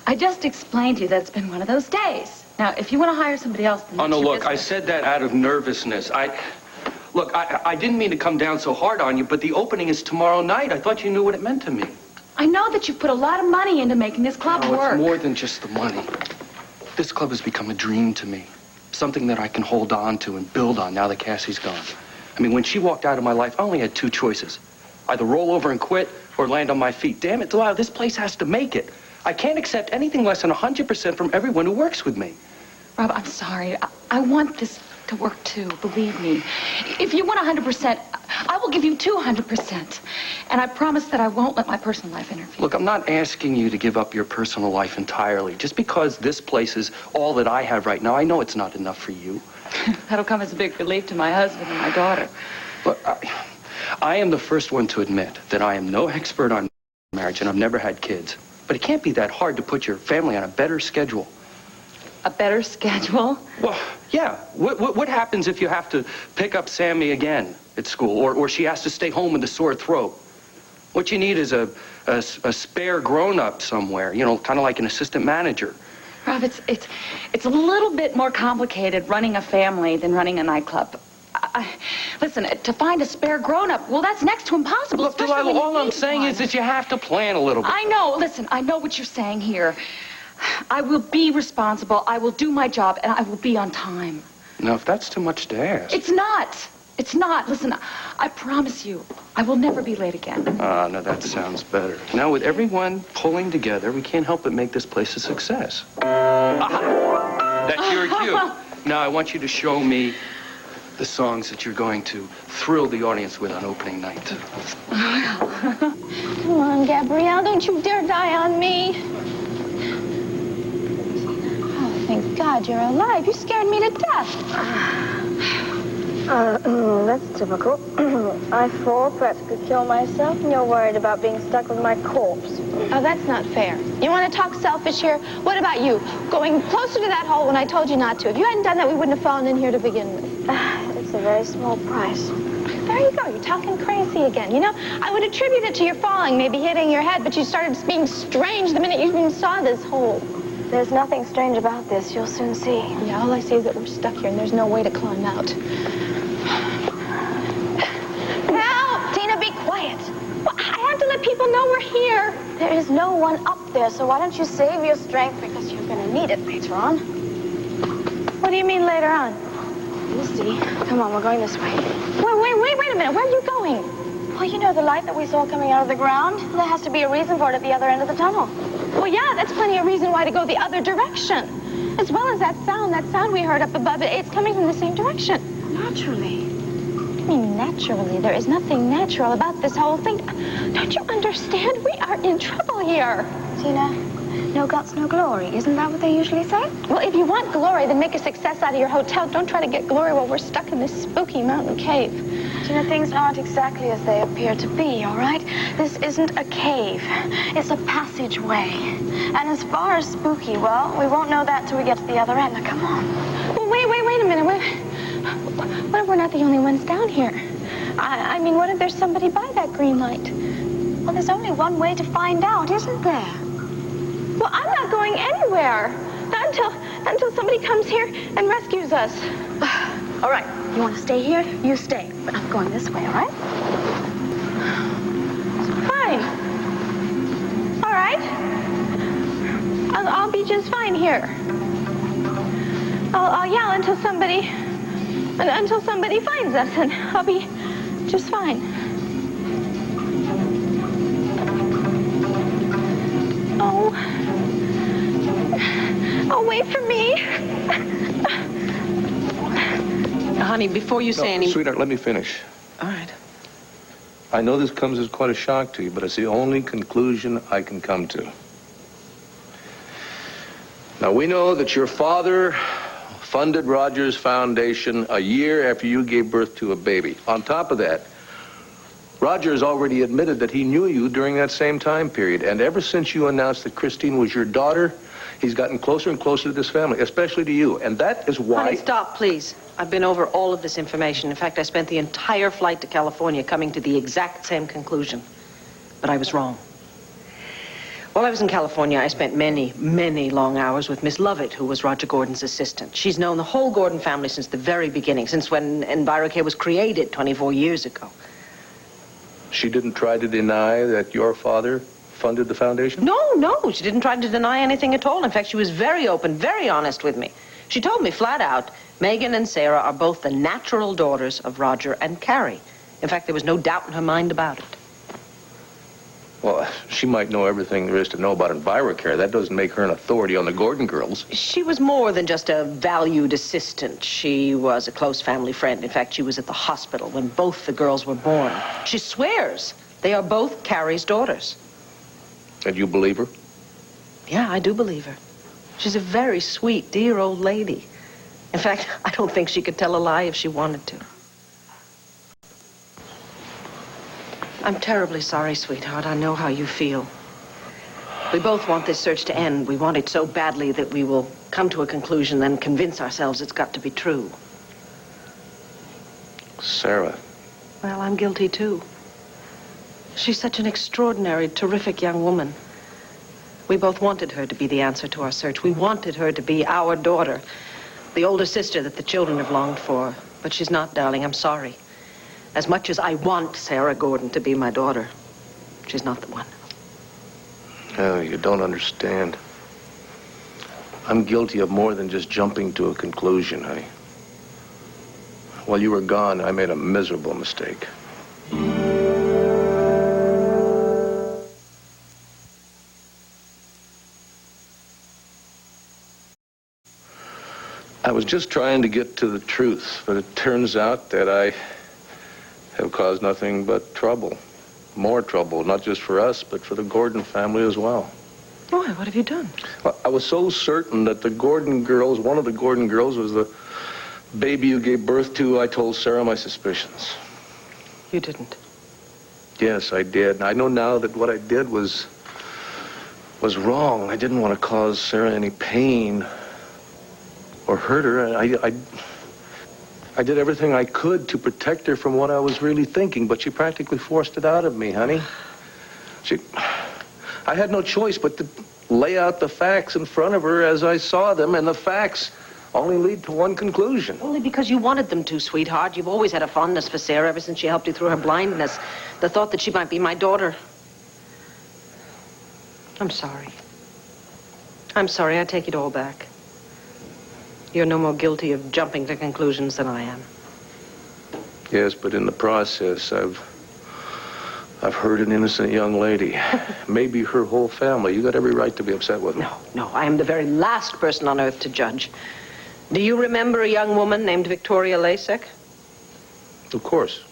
I just explained to you that it's been one of those days. Now, if you want to hire somebody else, then Oh, no, that's your look, I business. said that out of nervousness. Look, I didn't mean to come down so hard on you, but the opening is tomorrow night. I thought you knew what it meant to me. I know that you put a lot of money into making this club work. It's more than just the money. This club has become a dream to me. Something that I can hold on to and build on now that Cassie's gone. I mean, when she walked out of my life, I only had two choices. Either roll over and quit or land on my feet. Damn it, Delilah, this place has to make it. I can't accept anything less than 100% from everyone who works with me. Rob, I'm sorry. I want this to work too, believe me. If you want 100%, I will give you 200%. And I promise that I won't let my personal life interfere. Look, I'm not asking you to give up your personal life entirely. Just because this place is all that I have right now, I know it's not enough for you. That'll come as a big relief to my husband and my daughter. Look, I am the first one to admit that I am no expert on marriage and I've never had kids. But it can't be that hard to put your family on a better schedule. A better schedule? Well, yeah. What happens if you have to pick up Sammy again at school, or she has to stay home with a sore throat? What you need is a spare grown-up somewhere, you know, kind of like an assistant manager. Rob, it's a little bit more complicated running a family than running a nightclub. Listen, to find a spare grown-up, well, that's next to impossible. Look, Delilah, all I'm saying is that you have to plan a little bit. I know. Listen, I know what you're saying here. I will be responsible, I will do my job, and I will be on time. Now, if that's too much to ask. It's not. It's not. Listen, I promise you, I will never be late again. No, that sounds better. Now, with everyone pulling together, we can't help but make this place a success. That's your cue. Now, I want you to show me the songs that you're going to thrill the audience with on opening night. Come on, Gabrielle, don't you dare die on me. Oh, thank God you're alive. You scared me to death. That's typical. I fall, practically kill myself, and you're worried about being stuck with my corpse. Oh, that's not fair. You want to talk selfish here? What about you? Going closer to that hole when I told you not to. If you hadn't done that, we wouldn't have fallen in here to begin with. It's a very small price. There you go. You're talking crazy again. You know, I would attribute it to your falling, maybe hitting your head, but you started being strange the minute you even saw this hole. There's nothing strange about this. You'll soon see. Yeah, all I see is that we're stuck here and there's no way to climb out. Now, Tina, be quiet. Well, I have to let people know we're here. There is no one up there, so why don't you save your strength because you're going to need it later on. What do you mean later on? You'll see. Come on, we're going this way. Wait a minute. Where are you going? Well, you know the light that we saw coming out of the ground? There has to be a reason for it at the other end of the tunnel. Well, yeah, that's plenty of reason why to go the other direction. As well as that sound we heard up above it, it's coming from the same direction. Naturally. I mean, naturally. There is nothing natural about this whole thing. Don't you understand? We are in trouble here. Tina, no guts, no glory. Isn't that what they usually say? Well, if you want glory, then make a success out of your hotel. Don't try to get glory while we're stuck in this spooky mountain cave. Tina, things aren't exactly as they appear to be, all right? This isn't a cave. It's a passageway. And as far as spooky, well, we won't know that till we get to the other end. Now, come on. Well, wait a minute. What if we're not the only ones down here? I mean, what if there's somebody by that green light? Well, there's only one way to find out, isn't there? Well, I'm not going anywhere. Not until somebody comes here and rescues us. All right. You want to stay here? You stay. But I'm going this way, all right? Fine. All right. I'll be just fine here. I'll yell until somebody finds us, and I'll be just fine. Oh, wait for me. Honey, before you say anything... Sweetheart, let me finish. All right. I know this comes as quite a shock to you, but it's the only conclusion I can come to. Now, we know that your father funded Rogers Foundation a year after you gave birth to a baby. On top of that, Rogers already admitted that he knew you during that same time period. And ever since you announced that Christine was your daughter, he's gotten closer and closer to this family, especially to you. And that is why... Honey, stop, please. I've been over all of this information. In fact, I spent the entire flight to California coming to the exact same conclusion. But I was wrong. While I was in California, I spent many, many long hours with Miss Lovett, who was Roger Gordon's assistant. She's known the whole Gordon family since the very beginning, since when EnviroCare was created 24 years ago. She didn't try to deny that your father funded the foundation? No, she didn't try to deny anything at all. In fact, she was very open, very honest with me. She told me flat out, Megan and Sarah are both the natural daughters of Roger and Carrie. In fact, there was no doubt in her mind about it. Well, she might know everything there is to know about EnviroCare. That doesn't make her an authority on the Gordon girls. She was more than just a valued assistant. She was a close family friend. In fact, she was at the hospital when both the girls were born. She swears they are both Carrie's daughters. And you believe her? Yeah, I do believe her. She's a very sweet, dear old lady. In fact, I don't think she could tell a lie if she wanted to. I'm terribly sorry, sweetheart. I know how you feel. We both want this search to end. We want it so badly that we will come to a conclusion, then convince ourselves it's got to be true. Sarah. Well, I'm guilty, too. She's such an extraordinary, terrific young woman. We both wanted her to be the answer to our search. We wanted her to be our daughter, the older sister that the children have longed for. But she's not, darling. I'm sorry. As much as I want Sarah Gordon to be my daughter, she's not the one. Oh, you don't understand. I'm guilty of more than just jumping to a conclusion, honey. While you were gone, I made a miserable mistake. I was just trying to get to the truth, but it turns out that I have caused nothing but trouble. More trouble, not just for us, but for the Gordon family as well. Why? What have you done? Well, I was so certain that the Gordon girls, one of the Gordon girls was the baby you gave birth to, I told Sarah my suspicions. You didn't. Yes, I did. And I know now that what I did was wrong. I didn't want to cause Sarah any pain or hurt her. I did everything I could to protect her from what I was really thinking, but she practically forced it out of me, honey. I had no choice but to lay out the facts in front of her as I saw them, and the facts only lead to one conclusion. Only because you wanted them to, sweetheart. You've always had a fondness for Sarah ever since she helped you through her blindness. The thought that she might be my daughter. I'm sorry. I'm sorry. I take it all back. You're no more guilty of jumping to conclusions than I am. Yes, but in the process, I've hurt an innocent young lady. Maybe her whole family. You got every right to be upset with me. No. I am the very last person on earth to judge. Do you remember a young woman named Victoria Lasek? Of course.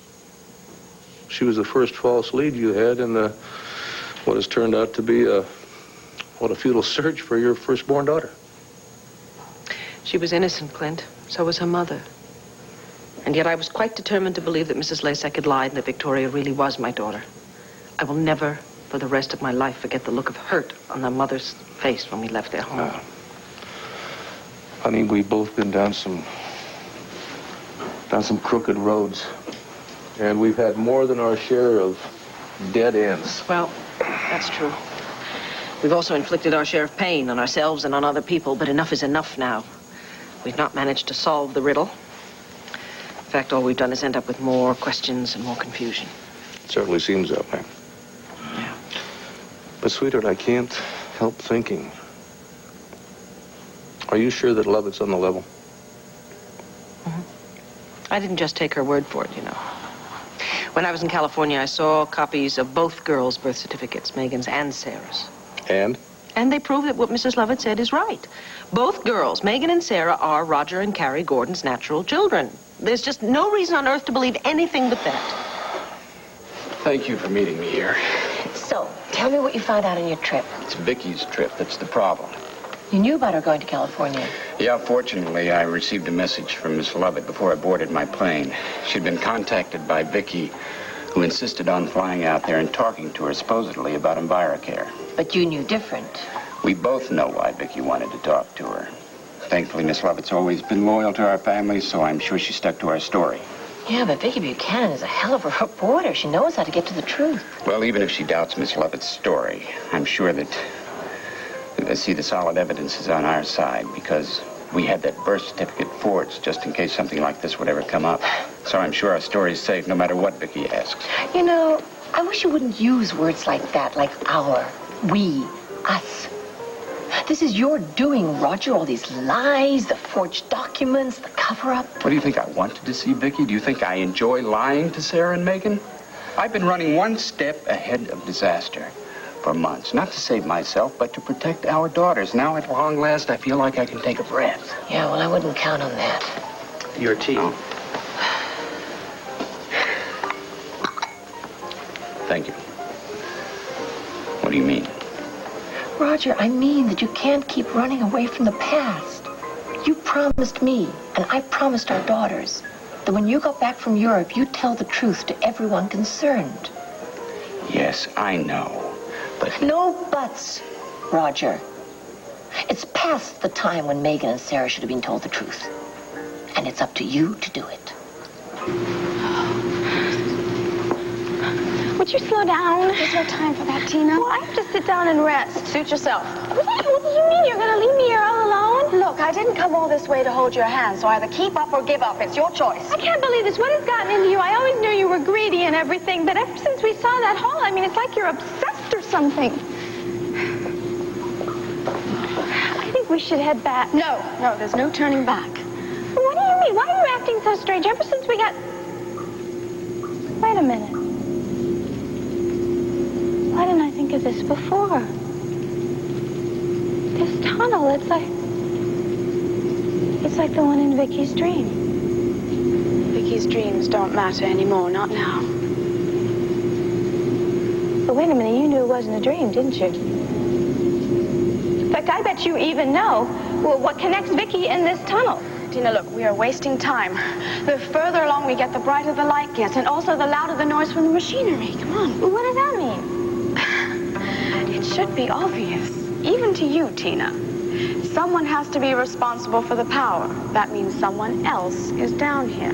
She was the first false lead you had in what has turned out to be a futile search for your firstborn daughter. She was innocent, Clint. So was her mother. And yet I was quite determined to believe that Mrs. Lasek had lied and that Victoria really was my daughter. I will never, for the rest of my life, forget the look of hurt on the mother's face when we left their home. Honey, we've both been down some crooked roads. And we've had more than our share of dead ends. Well, that's true. We've also inflicted our share of pain on ourselves and on other people, but enough is enough now. We've not managed to solve the riddle. In fact, all we've done is end up with more questions and more confusion. It certainly seems that way. Yeah. But, sweetheart, I can't help thinking. Are you sure that Lovett's on the level? Mm-hmm. I didn't just take her word for it, you know. When I was in California, I saw copies of both girls' birth certificates, Megan's and Sarah's. And? And they prove that what Mrs. Lovett said is right. Both girls, Megan and Sarah, are Roger and Carrie Gordon's natural children. There's just no reason on earth to believe anything but that. Thank you for meeting me here. So, tell me what you found out on your trip. It's Vicky's trip that's the problem. You knew about her going to California. Yeah, fortunately, I received a message from Miss Lovett before I boarded my plane. She'd been contacted by Vicky, who insisted on flying out there and talking to her supposedly about EnviroCare. But you knew different. We both know why Vicky wanted to talk to her. Thankfully, Miss Lovett's always been loyal to our family, so I'm sure she stuck to our story. Yeah, but Vicky Buchanan is a hell of a reporter. She knows how to get to the truth. Well, even if she doubts Miss Lovett's story, I'm sure that, see, the solid evidence is on our side because we had that birth certificate forged just in case something like this would ever come up. So I'm sure our story's safe no matter what Vicky asks. You know, I wish you wouldn't use words like that, like our, we, us. This is your doing, Roger. All these lies, the forged documents, the cover-up. What do you think I want to deceive Vicky? Do you think I enjoy lying to Sarah and Megan? I've been running one step ahead of disaster for months. Not to save myself, but to protect our daughters. Now, at long last, I feel like I can take a breath. Yeah, well, I wouldn't count on that. Your tea. Oh. Thank you. What do you mean? Roger, I mean that you can't keep running away from the past. You promised me, and I promised our daughters, that when you got back from Europe, you'd tell the truth to everyone concerned. Yes, I know, but... No buts, Roger. It's past the time when Megan and Sarah should have been told the truth. And it's up to you to do it. Would you slow down? There's no time for that, Tina. Well, I have to sit down and rest. Suit yourself. What do you mean? You're going to leave me here all alone? Look, I didn't come all this way to hold your hand, so either keep up or give up. It's your choice. I can't believe this. What has gotten into you? I always knew you were greedy and everything, but ever since we saw that hole, I mean, it's like you're obsessed or something. I think we should head back. No, there's no turning back. What do you mean? Why are you acting so strange? Ever since we got... Wait a minute. Why didn't I think of this before? This tunnel, it's like the one in Vicky's dream. Vicky's dreams don't matter anymore, not now. But wait a minute, you knew it wasn't a dream, didn't you? In fact, I bet you even know what connects Vicky in this tunnel. Tina, look, we are wasting time. The further along we get, the brighter the light gets, and also the louder the noise from the machinery. Come on. Well, what does that mean? It should be obvious, even to you, Tina. Someone has to be responsible for the power. That means someone else is down here.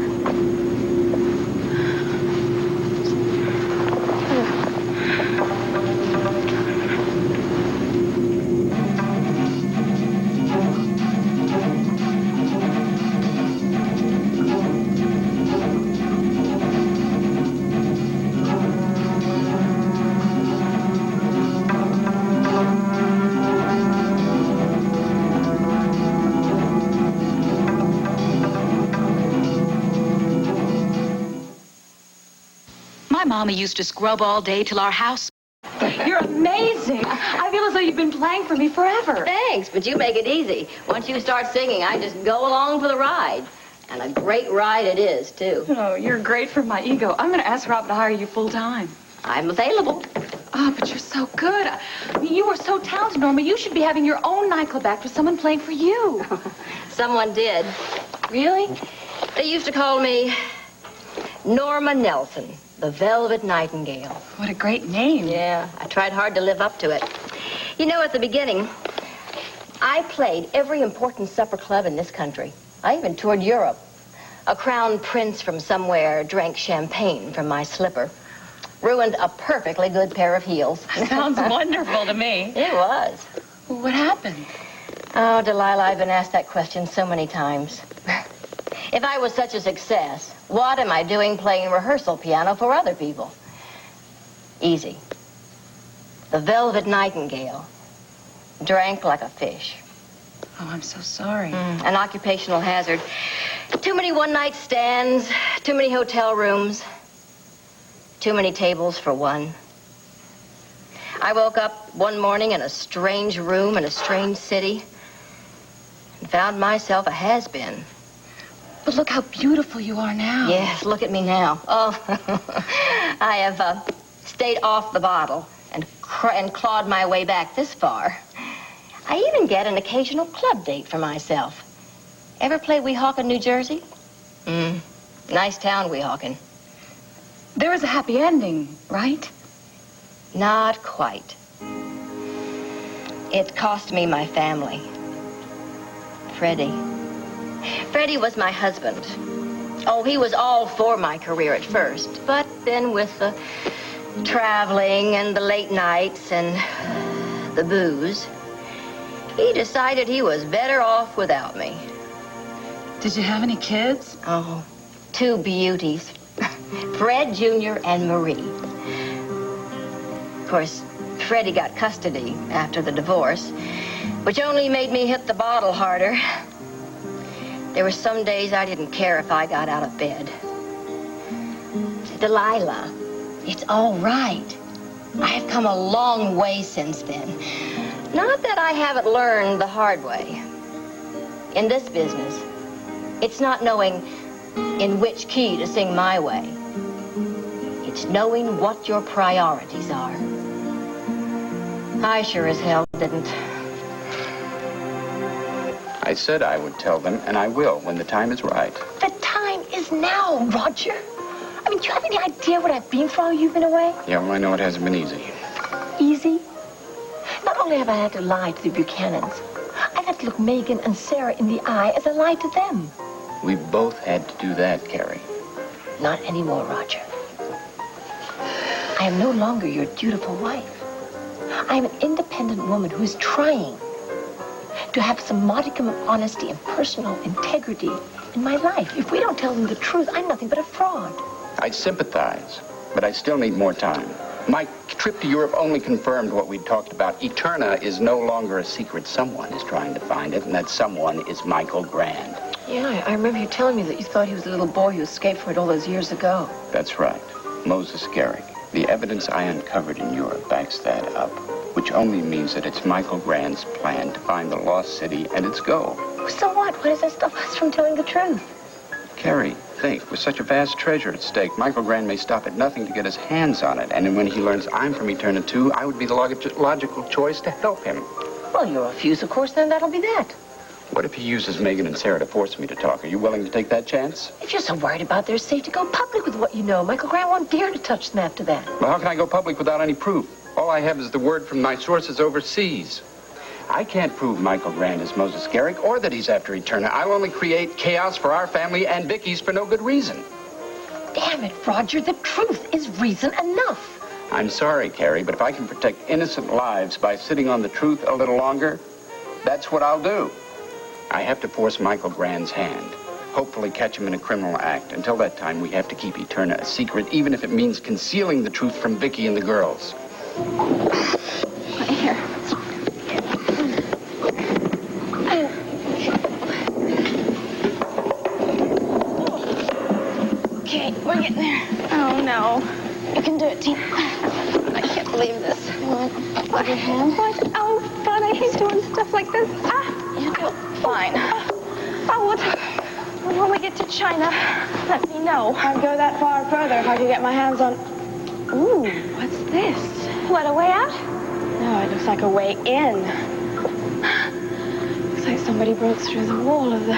Mama used to scrub all day till our house... You're amazing. I feel as though you've been playing for me forever. Thanks, but you make it easy. Once you start singing, I just go along for the ride. And a great ride it is, too. Oh, you're great for my ego. I'm going to ask Rob to hire you full time. I'm available. Oh, but you're so good. I mean, you are so talented, Norma. You should be having your own nightclub act with someone playing for you. Someone did. Really? They used to call me Norma Nelson, the Velvet Nightingale. What a great name. Yeah, I tried hard to live up to it. You know, at the beginning, I played every important supper club in this country. I even toured Europe. A crown prince from somewhere drank champagne from my slipper. Ruined a perfectly good pair of heels. Sounds wonderful to me. It was. Well, what happened? Oh, Delilah, I've been asked that question so many times. If I was such a success, what am I doing playing rehearsal piano for other people? Easy. The Velvet Nightingale drank like a fish. Oh, I'm so sorry. An occupational hazard. Too many one-night stands, too many hotel rooms, too many tables for one. I woke up one morning in a strange room in a strange city and found myself a has-been. But look how beautiful you are now. Yes, look at me now. Oh, I have stayed off the bottle and clawed my way back this far. I even get an occasional club date for myself. Ever play Weehawken, New Jersey? Nice town, Weehawken. There was a happy ending, right? Not quite. It cost me my family. Freddie was my husband. Oh, he was all for my career at first, but then with the traveling and the late nights and the booze, he decided he was better off without me. Did you have any kids? Oh, 2 beauties. Fred Jr. and Marie. Of course, Freddie got custody after the divorce, which only made me hit the bottle harder. There were some days I didn't care if I got out of bed. Delilah, it's all right. I have come a long way since then. Not that I haven't learned the hard way. In this business, it's not knowing in which key to sing my way. It's knowing what your priorities are. I sure as hell didn't. I said I would tell them, and I will when the time is right. The time is now, Roger. I mean, do you have any idea what I've been through while you've been away? Yeah, well, I know it hasn't been easy. Easy? Not only have I had to lie to the Buchanans, I've had to look Megan and Sarah in the eye as I lied to them. We both had to do that, Carrie. Not anymore, Roger. I am no longer your dutiful wife. I am an independent woman who is trying to have some modicum of honesty and personal integrity in my life. If we don't tell them the truth, I'm nothing but a fraud. I sympathize, but I still need more time. My trip to Europe only confirmed what we'd talked about. Eterna is no longer a secret. Someone is trying to find it, and that someone is Michael Grand. Yeah, I remember you telling me that you thought he was a little boy who escaped from it all those years ago. That's right. Moses Garrick. The evidence I uncovered in Europe backs that up, which only means that it's Michael Grand's plan to find the lost city and its goal. So what? What does that stop us from telling the truth? Carrie, think, with such a vast treasure at stake, Michael Grand may stop at nothing to get his hands on it. And then when he learns I'm from Eterna too, I would be the logical choice to help him. Well, you refuse, of course, then that'll be that. What if he uses Megan and Sarah to force me to talk? Are you willing to take that chance? If you're so worried about their safety, go public with what you know. Michael Grant won't dare to touch them after that. Well, how can I go public without any proof? All I have is the word from my sources overseas. I can't prove Michael Grand is Moses Garrick or that he's after Eterna. I'll only create chaos for our family and Vicky's for no good reason. Damn it, Roger. The truth is reason enough. I'm sorry, Carrie, but if I can protect innocent lives by sitting on the truth a little longer, that's what I'll do. I have to force Michael Grand's hand. Hopefully catch him in a criminal act. Until that time, we have to keep Eterna a secret, even if it means concealing the truth from Vicky and the girls. Here. Okay, we're getting there. Oh, no. You can do it, Tina. I can't believe this. Put your hands like... Oh, God, I hate doing stuff like this. You do fine. When we get to China, let me know. I'd go that far further if I could get my hands on... Ooh, what's this? What, a way out? No, it looks like a way in. Looks like somebody broke through the wall of the...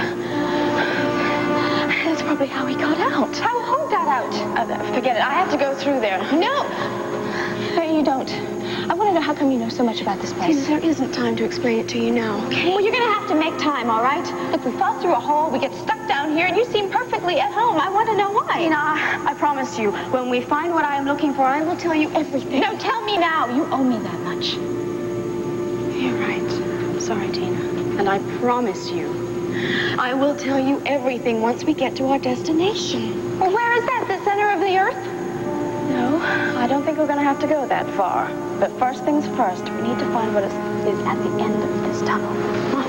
That's probably how he got out. Who got out? Forget it. I have to go through there. No! You don't. I want to know how come you know so much about this place. Tina, there isn't time to explain it to you now. Okay. Well, you're going to have to make time, all right? If we fall through a hole, we get stuck down here, and you seem perfectly at home. I want to know why. Tina, I promise you, when we find what I am looking for, I will tell you everything. No, tell me now. You owe me that much. You're right. I'm sorry, Tina. And I promise you, I will tell you everything once we get to our destination. Well, where is that? The center of the earth? No, I don't think we're going to have to go that far. But first things first, we need to find what is at the end of this tunnel. Come on.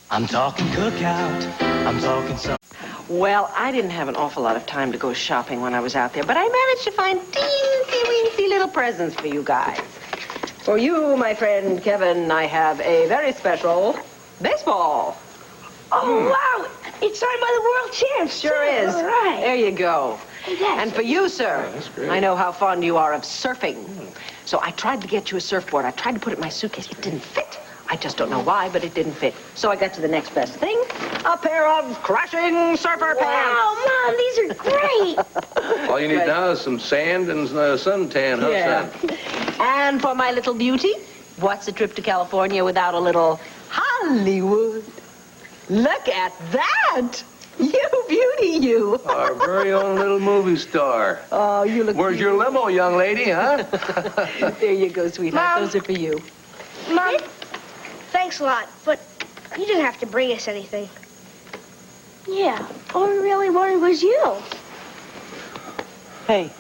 I'm talking cookout. I'm talking some. Well, I didn't have an awful lot of time to go shopping when I was out there, but I managed to find teensy-weensy little presents for you guys. For you, my friend Kevin, I have a very special baseball. Oh, wow. It's signed by the world champs. Sure is. All right. There you go. And for you, sir, that's great. I know how fond you are of surfing. So I tried to get you a surfboard. I tried to put it in my suitcase. It didn't fit. I just don't know why, but it didn't fit. So I got to the next best thing, a pair of crashing surfer pants. Wow, Mom, these are great. All you need now is some sand and suntan, huh, Yeah. son? And for my little beauty, what's a trip to California without a little Hollywood? Look at that! You beauty, you. Our very own little movie star. Oh, you look Where's your limo, young lady, huh? There you go, sweetheart. Mom. Those are for you. Mom, thanks a lot, but you didn't have to bring us anything. Yeah, all we really wanted was you. Hey,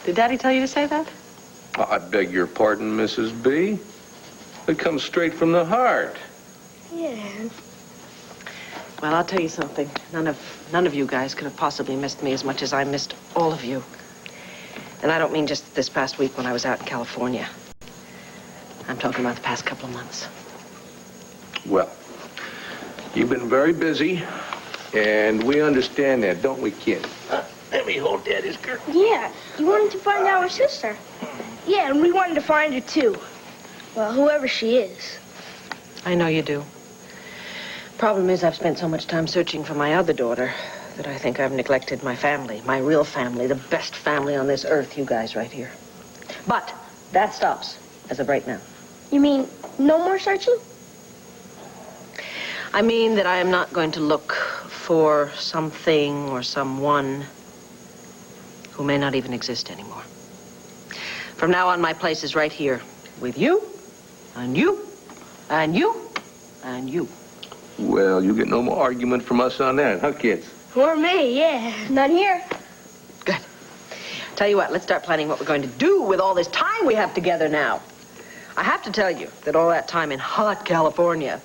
did Daddy tell you to say that? I beg your pardon, Mrs. B. It comes straight from the heart. Yeah. Well, I'll tell you something. None of you guys could have possibly missed me as much as I missed all of you. And I don't mean just this past week when I was out in California. I'm talking about the past couple of months. Well, you've been very busy, and we understand that, don't we, kid? Let me hold Daddy's girl. Yeah, you wanted to find our sister. Yeah, and we wanted to find her, too. Well, whoever she is. I know you do. Problem is, I've spent so much time searching for my other daughter that I think I've neglected my family, my real family, the best family on this earth, you guys right here. But that stops as of right now. You mean no more searching? I mean that I am not going to look for something or someone who may not even exist anymore. From now on, my place is right here with you, and you, and you, and you. Well, you get no more argument from us on that, huh, kids? Or me, yeah. Not here. Good. Tell you what, let's start planning what we're going to do with all this time we have together now. I have to tell you that all that time in hot California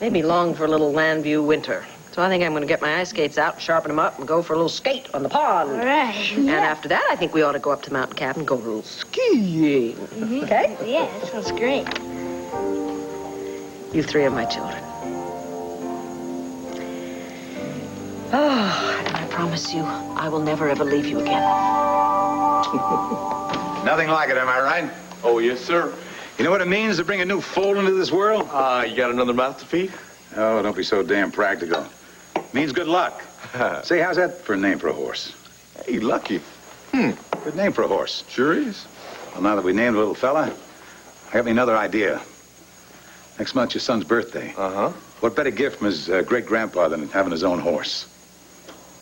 made me long for a little land view winter. So I think I'm going to get my ice skates out, sharpen them up, and go for a little skate on the pond. All right. And after that, I think we ought to go up to the mountain cabin and go a little skiing. Okay? Yeah, that sounds great. You three are my children. Oh, and I promise you, I will never ever leave you again. Nothing like it, am I right? Oh, yes, sir. You know what it means to bring a new foal into this world? You got another mouth to feed? Oh, don't be so damn practical. Means good luck. Say, how's that for a name for a horse? Hey, Lucky. Good name for a horse. Sure is. Well, now that we named the little fella, I got me another idea. Next month's your son's birthday. Uh-huh. What better gift from his great-grandpa than having his own horse?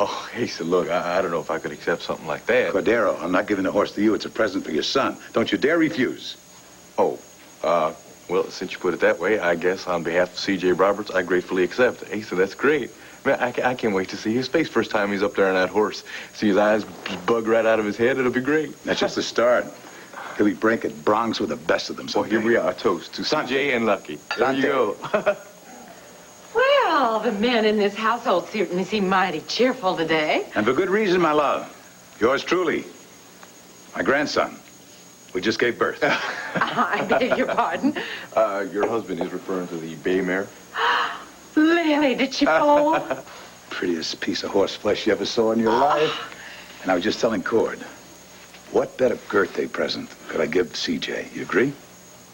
Oh, hey, so look, I don't know if I could accept something like that. Cordero, I'm not giving the horse to you. It's a present for your son. Don't you dare refuse. Oh, well, since you put it that way, I guess on behalf of C.J. Roberts, I gratefully accept. Hey, so that's great. Man, I can't wait to see his face first time he's up there on that horse. See his eyes bug right out of his head. It'll be great. That's just the start. He'll be breaking broncs with the best of them. Well, here we are. A toast to C.J. and Lucky. There you go. Well, the men in this household certainly seem mighty cheerful today. And for good reason, my love. Yours truly, my grandson. We just gave birth. I beg your pardon. Your husband is referring to the bay mare. Lily, did she foal? Prettiest piece of horse flesh you ever saw in your life. And I was just telling Cord, what better birthday present could I give CJ? You agree?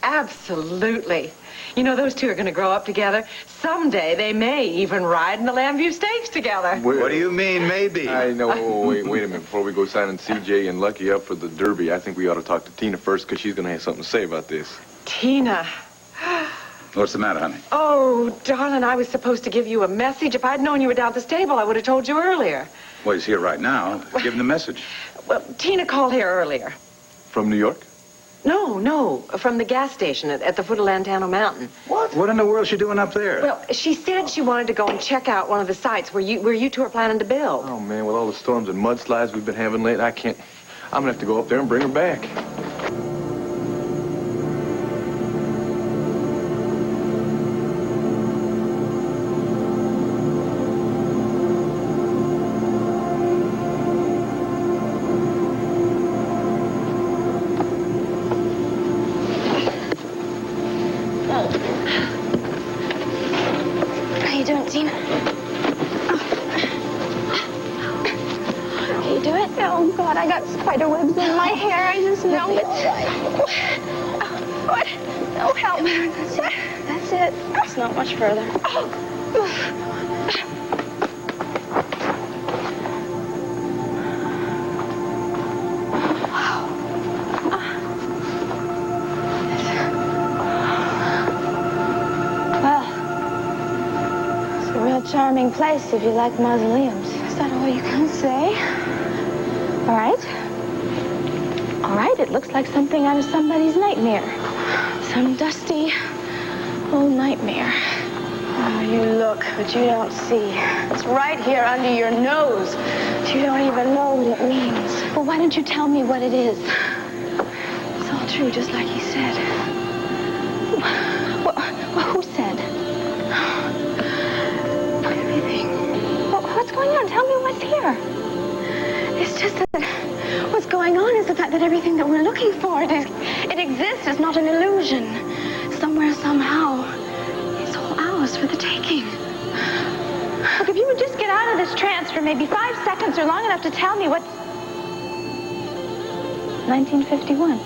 Absolutely. You know, those two are going to grow up together. Someday they may even ride in the Lambview Stakes together. What do you mean, maybe? I know. Wait a minute. Before we go signing CJ and Lucky up for the Derby, I think we ought to talk to Tina first, because she's going to have something to say about this. Tina. What's the matter, honey? Oh, darling, I was supposed to give you a message. If I'd known you were down at the stable, I would have told you earlier. Well, he's here right now. Give him the message. Well, Tina called here earlier. From New York? No, from the gas station at the foot of Lantano Mountain. What in the world is she doing up there? Well, she said she wanted to go and check out one of the sites where you two are planning to build. Oh, man, with all the storms and mudslides we've been having lately, I can't. I'm going to have to go up there and bring her back. How you doing, Tina? Can you do it? Oh, God, I got spider webs in my hair. I just know it. What? Oh, help me. That's it. That's it. It's not much further. Well, it's a real charming place if you like mausoleums. Is that all you can say? All right. All right, it looks like something out of somebody's nightmare. Some dusty old nightmare. Oh, you look, but you don't see. It's right here under your nose. But you don't even know what it means. Well, why don't you tell me what it is? It's all true, just like he said. Well, who said? Everything. What's going on? Tell me what's here. It's just that what's going on is the fact that everything that we're looking for, it exists. It's not an illusion. Somewhere, somehow, it's all ours for the taking. Look, if you would just get out of this trance for maybe 5 seconds or long enough to tell me what... 1951.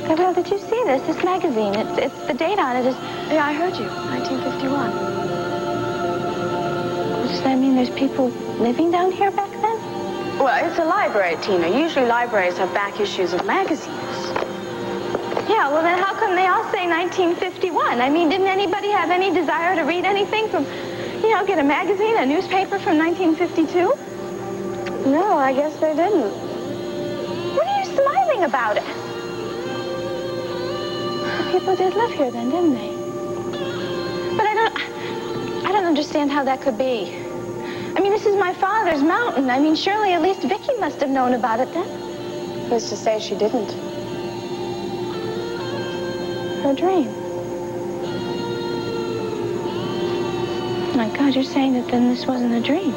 Gabrielle, did you see this? This magazine, it's the date on it is... Yeah, I heard you. 1951. Does that mean there's people living down here back then? Well, it's a library, Tina. Usually libraries have back issues of magazines. Yeah, well, then how come they all say 1951? I mean, didn't anybody have any desire to read anything from, get a magazine, a newspaper from 1952? No, I guess they didn't. What are you smiling about it? The people did live here then, didn't they? But I don't understand how that could be. I mean, this is my father's mountain. I mean, surely at least Vicky must have known about it then. Who's to say she didn't? Her dream. My God, you're saying that then this wasn't a dream.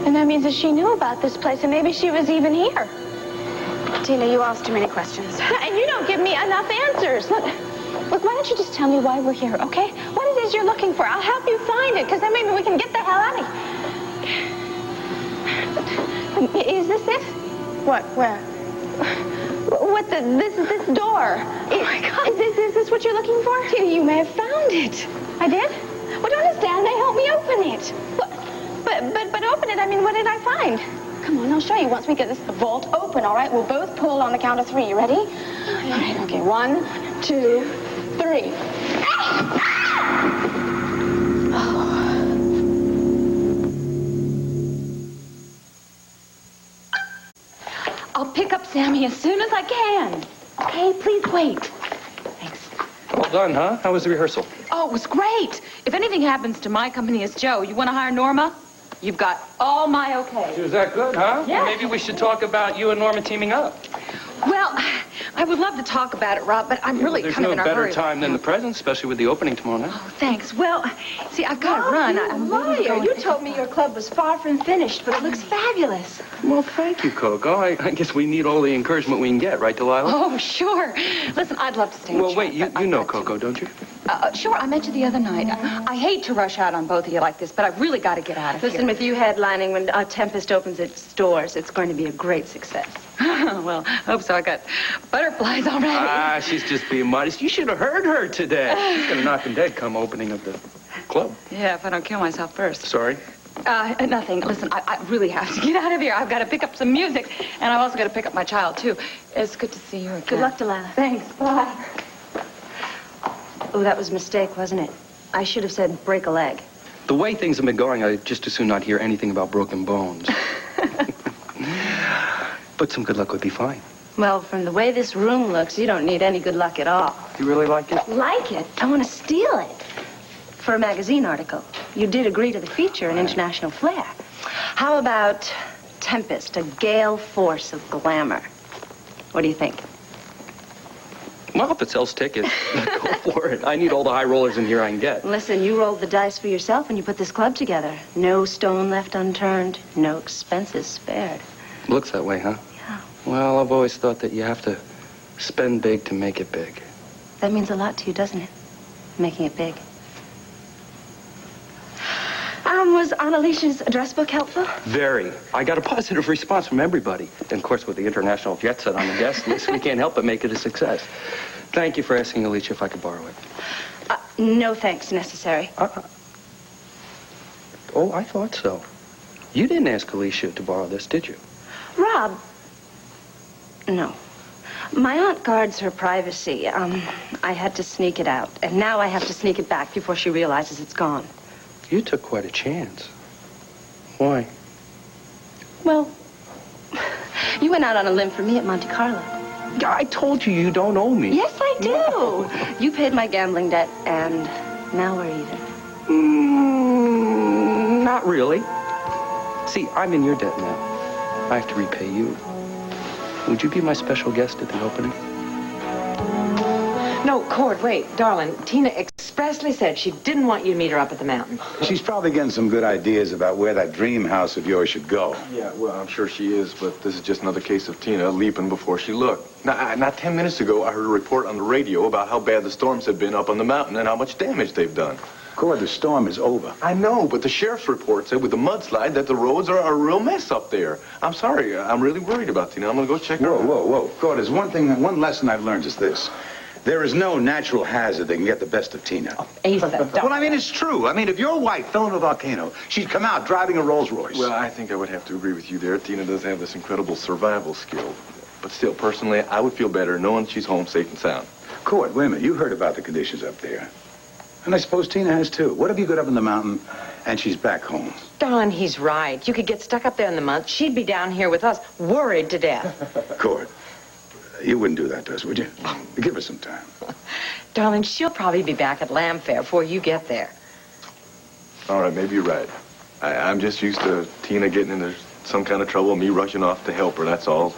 And that means that she knew about this place, and maybe she was even here. Tina, you asked too many questions. And you don't give me enough answers. Look, why don't you just tell me why we're here, okay? What it is you're looking for. I'll help you find it, because then maybe we can get the hell out of here. Is this it? What? Where? What this door? Oh my God. Is this what you're looking for? Tina, you may have found it. I did? Well, don't stand there. Help me open it. But open it, I mean, what did I find? Come on, I'll show you once we get this vault open, all right? We'll both pull on the count of 3. You ready? All right, okay. 1, 2, 3. I'll pick up Sammy as soon as I can. Okay, please wait. Thanks. Well done, huh? How was the rehearsal? Oh, it was great. If anything happens to my company as Joe, you want to hire Norma? You've got all my okay. She was that good, huh? Yeah. Well, maybe we should talk about you and Norma teaming up. Well, I would love to talk about it, Rob, but I'm really kind of in a hurry. There's no better time than the present, especially with the opening tomorrow night. Oh, thanks. Well, see, I've got to run. I'm really going You told me your club was far from finished, but it looks fabulous. Well, thank you, Coco. I guess we need all the encouragement we can get, right, Delilah? Oh, sure. Listen, I'd love to stay. Well, wait, you know Coco, don't you? Sure, I met you the other night. I hate to rush out on both of you like this, but I've really got to get out of here. Listen, with you headlining when Tempest opens its doors, it's going to be a great success. Well, hope so. I got butterflies already. Ah, she's just being modest. You should have heard her today. She's going to knock him dead come opening of the club. Yeah, if I don't kill myself first. Sorry? Nothing. Listen, I really have to get out of here. I've got to pick up some music, and I've also got to pick up my child, too. It's good to see you again. Good luck, Delilah. Thanks. Bye. Oh, that was a mistake, wasn't it? I should have said break a leg. The way things have been going, I'd just as soon not hear anything about broken bones. But some good luck would be fine. Well, from the way this room looks, you don't need any good luck at all. You really like it? Like it? I want to steal it. For a magazine article. You did agree to the feature in International Flair. How about Tempest, a gale force of glamour? What do you think? Well, if it sells tickets, go for it. I need all the high rollers in here I can get. Listen, you rolled the dice for yourself when you put this club together. No stone left unturned, no expenses spared. Looks that way, huh? Yeah. Well, I've always thought that you have to spend big to make it big. That means a lot to you, doesn't it? Making it big. Was Was Aunt Alicia's address book helpful? Very. I got a positive response from everybody. And of course, with the international jet set on the guest list, we can't help but make it a success. Thank you for asking Alicia if I could borrow it. No thanks necessary. Oh, I thought so. You didn't ask Alicia to borrow this, did you? Rob. No. My aunt guards her privacy. I had to sneak it out. And now I have to sneak it back before she realizes it's gone. You took quite a chance. Why? Well, you went out on a limb for me at Monte Carlo. I told you you don't owe me. Yes, I do. No. You paid my gambling debt, and now we're even. Not really. See, I'm in your debt now. I have to repay you. Would you be my special guest at the opening? No, Cord, wait. Darling, Tina expressly said she didn't want you to meet her up at the mountain. She's probably getting some good ideas about where that dream house of yours should go. Yeah, well, I'm sure she is, but this is just another case of Tina leaping before she looked. Now, not 10 minutes ago, I heard a report on the radio about how bad the storms have been up on the mountain and how much damage they've done. Cord, the storm is over. I know, but the sheriff's report said with the mudslide that the roads are a real mess up there. I'm sorry. I'm really worried about Tina. I'm going to go check her out. Whoa. Cord, there's one lesson I've learned is this. There is no natural hazard that can get the best of Tina. Well, I mean, it's true. I mean, if your wife fell in a volcano, she'd come out driving a Rolls Royce. Well, I think I would have to agree with you there. Tina does have this incredible survival skill. But still, personally, I would feel better knowing she's home safe and sound. Cord, wait a minute. You heard about the conditions up there. And I suppose Tina has, too. What if you got up in the mountain and she's back home? Don, he's right. You could get stuck up there in the mud. She'd be down here with us, worried to death. Cord, you wouldn't do that to us, would you? Give her some time. Darling, she'll probably be back at Lamb Fair before you get there. All right, maybe you're right. I'm just used to Tina getting into some kind of trouble and me rushing off to help her, that's all.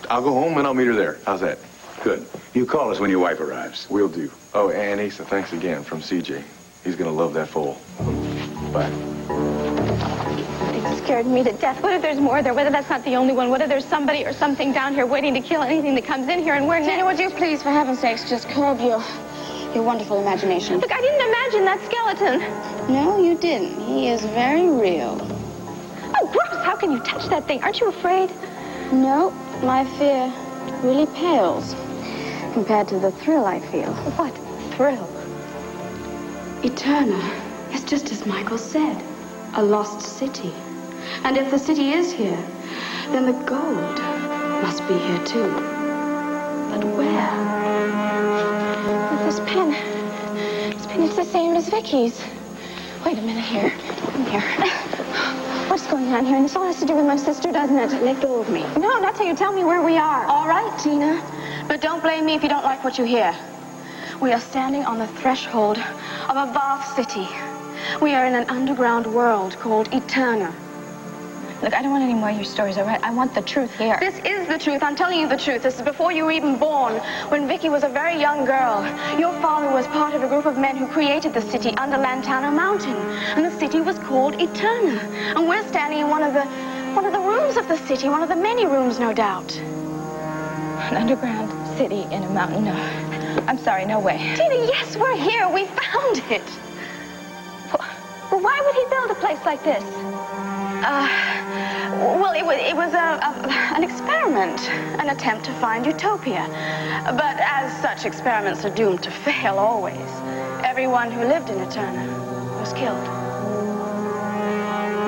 I'll go home and I'll meet her there. How's that? Good. You call us when your wife arrives. Will do. Oh, and Asa, thanks again from CJ. He's going to love that foal. Bye. It scared me to death. What if there's more there? What if that's not the only one? What if there's somebody or something down here waiting to kill anything that comes in here and we're Tina, would you please, for heaven's sakes, just curb your wonderful imagination? Look, I didn't imagine that skeleton. No, you didn't. He is very real. Oh, gross! How can you touch that thing? Aren't you afraid? No, my fear really pales compared to the thrill I feel. What thrill? Eterna is just as Michael said, a lost city. And if the city is here, then the gold must be here too. But where? This pen, it's the same as Vicky's. Wait a minute here. Come here. What's going on here? And this all has to do with my sister, doesn't it? Let go of me. No, not till you tell me where we are. All right, Tina. But don't blame me if you don't like what you hear. We are standing on the threshold of a vast city. We are in an underground world called Eterna. Look, I don't want any more of your stories, all right? I want the truth here. This is the truth. I'm telling you the truth. This is before you were even born. When Vicky was a very young girl, your father was part of a group of men who created the city under Lantana Mountain. And the city was called Eterna. And we're standing in one of the rooms of the city, one of the many rooms, no doubt. An underground city in a mountain? No. I'm sorry, no way. Tina, yes, we're here. We found it. Well, why would he build a place like this? Well, it was an experiment, an attempt to find utopia. But as such experiments are doomed to fail always, everyone who lived in Eterna was killed.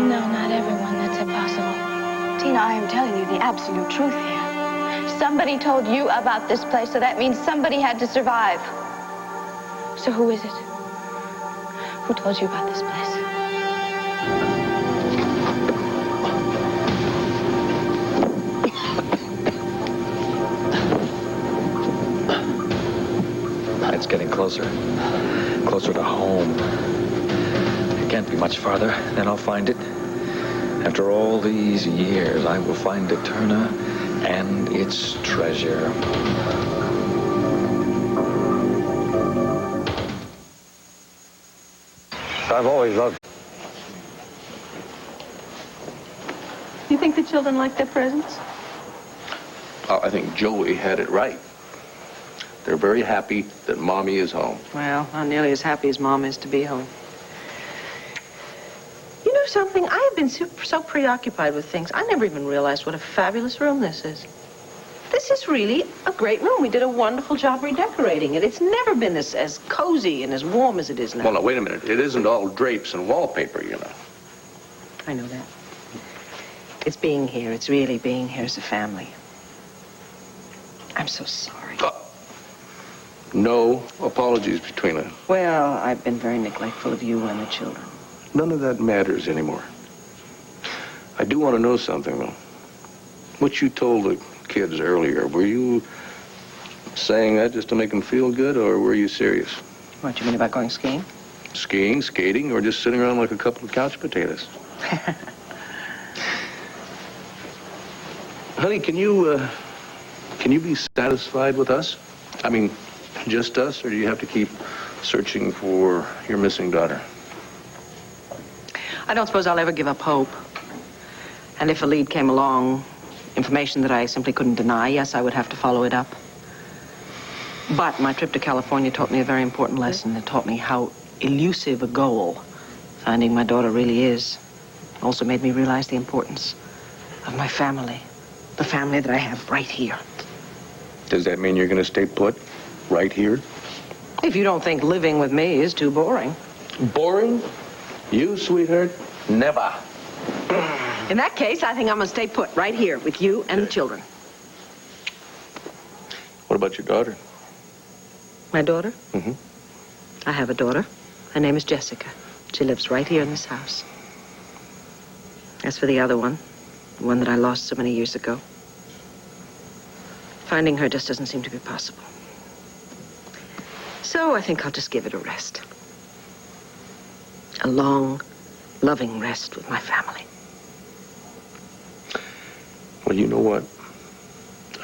No, not everyone. That's impossible. Tina, I am telling you the absolute truth here. Somebody told you about this place, so that means somebody had to survive. So who is it? Who told you about this place? It's getting closer. Closer to home. It can't be much farther, then I'll find it. After all these years, I will find Eterna and its treasure. I've always loved. You think the children like their presents? I think Joey had it right. They're very happy that Mommy is home. Well, not nearly as happy as Mom is to be home. You know, something? I have been so preoccupied with things, I never even realized what a fabulous room this is. This is really a great room. We did a wonderful job redecorating it. It's never been as cozy and as warm as it is now. Well, now, wait a minute. It isn't all drapes and wallpaper, you know. I know that. It's being here. It's really being here as a family. I'm so sorry. No apologies between us. Well, I've been very neglectful of you and the children. None of that matters anymore. I do want to know something, though. What you told the kids earlier, were you saying that just to make them feel good, or were you serious? What, you mean about going skiing? Skiing, skating, or just sitting around like a couple of couch potatoes? Honey, can you be satisfied with us? I mean, just us, or do you have to keep searching for your missing daughter? I don't suppose I'll ever give up hope. And if a lead came along, information that I simply couldn't deny, yes, I would have to follow it up. But my trip to California taught me a very important lesson. It taught me how elusive a goal finding my daughter really is. It also made me realize the importance of my family, the family that I have right here. Does that mean you're going to stay put right here? If you don't think living with me is too boring. Boring? You, sweetheart? Never. In that case, I think I'm going to stay put right here with you and the children. What about your daughter? My daughter? Mm-hmm. I have a daughter. Her name is Jessica. She lives right here in this house. As for the other one, the one that I lost so many years ago, finding her just doesn't seem to be possible. So I think I'll just give it a rest. A long, loving rest with my family. Well, you know what?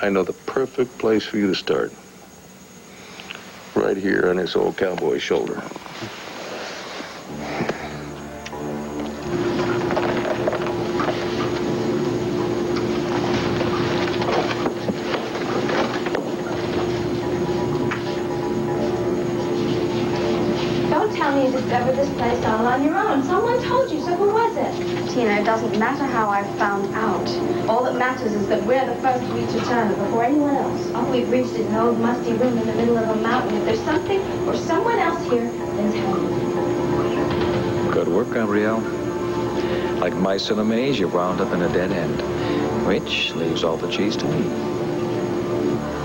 I know the perfect place for you to start. Right here on this old cowboy's shoulder. Don't tell me you discovered this place all on your own. Someone told you, so who was it? Tina, it doesn't matter how I found out. All that matters is that we're the first to reach a turn before anyone else. All we've reached is an old musty room in the middle of a mountain. If there's something or someone else here, then tell me. Good work, Gabrielle. Like mice in a maze, you're wound up in a dead end, which leaves all the cheese to me.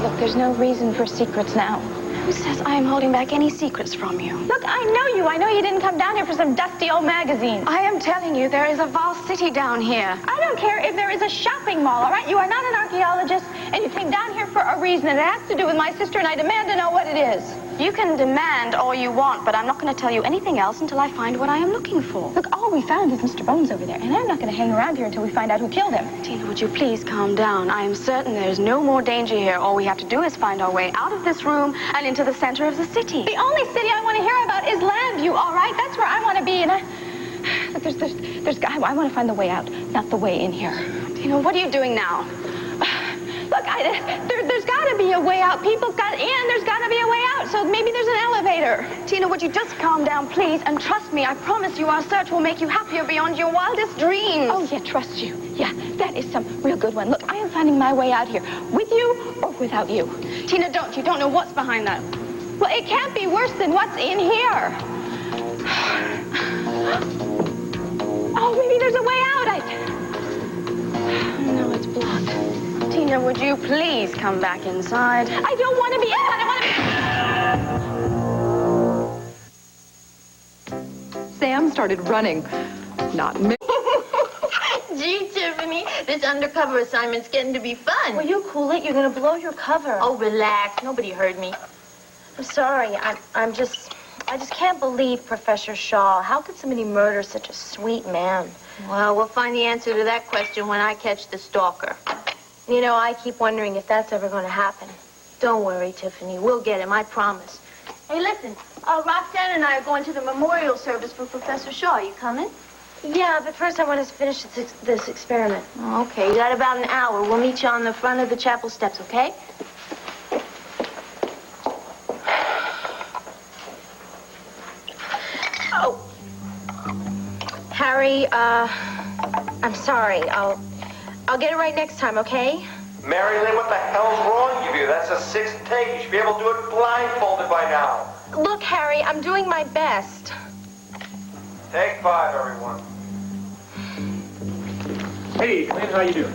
Look, there's no reason for secrets now. Who says I am holding back any secrets from you? Look, I know you. I know you didn't come down here for some dusty old magazine. I am telling you, there is a vast city down here. I don't care if there is a shopping mall, all right? You are not an archaeologist, and you came down here for a reason, and it has to do with my sister, and I demand to know what it is. You can demand all you want, but I'm not going to tell you anything else until I find what I am looking for. Look, all we found is Mr. Bones over there, and I'm not going to hang around here until we find out who killed him. Tina, would you please calm down? I am certain there's no more danger here. All we have to do is find our way out of this room and into the center of the city. The only city I want to hear about is Landview, all right? That's where I want to be, and I want to find the way out, not the way in here. Tina, what are you doing now? Look, there's got to be a way out. People got in, there's got to be a way out, so maybe there's an elevator. Tina, would you just calm down, please? And trust me, I promise you our search will make you happier beyond your wildest dreams. Oh, yeah, trust you. Yeah, that is some real good one. Look, I am finding my way out here, with you or without you. Tina, you don't know what's behind that. Well, it can't be worse than what's in here. Oh, maybe there's a way out. No, it's blocked. Tina, would you please come back inside? I don't want to be inside. I want to be... Sam started running. Not me. Gee, Tiffany, this undercover assignment's getting to be fun. Will you cool it? You're going to blow your cover. Oh, relax. Nobody heard me. I'm sorry. I just can't believe Professor Shaw. How could somebody murder such a sweet man? Well, we'll find the answer to that question when I catch the stalker. You know, I keep wondering if that's ever going to happen. Don't worry, Tiffany. We'll get him, I promise. Hey, listen. Roxanne and I are going to the memorial service for Professor Shaw. You coming? Yeah, but first I want to finish this experiment. Okay, you got about an hour. We'll meet you on the front of the chapel steps, okay? Oh. Harry, I'm sorry. I'll get it right next time, okay? Mary Lynn, what the hell's wrong with you? That's a sixth take. You should be able to do it blindfolded by now. Look, Harry, I'm doing my best. Take 5, everyone. Hey, Clint, how you doing?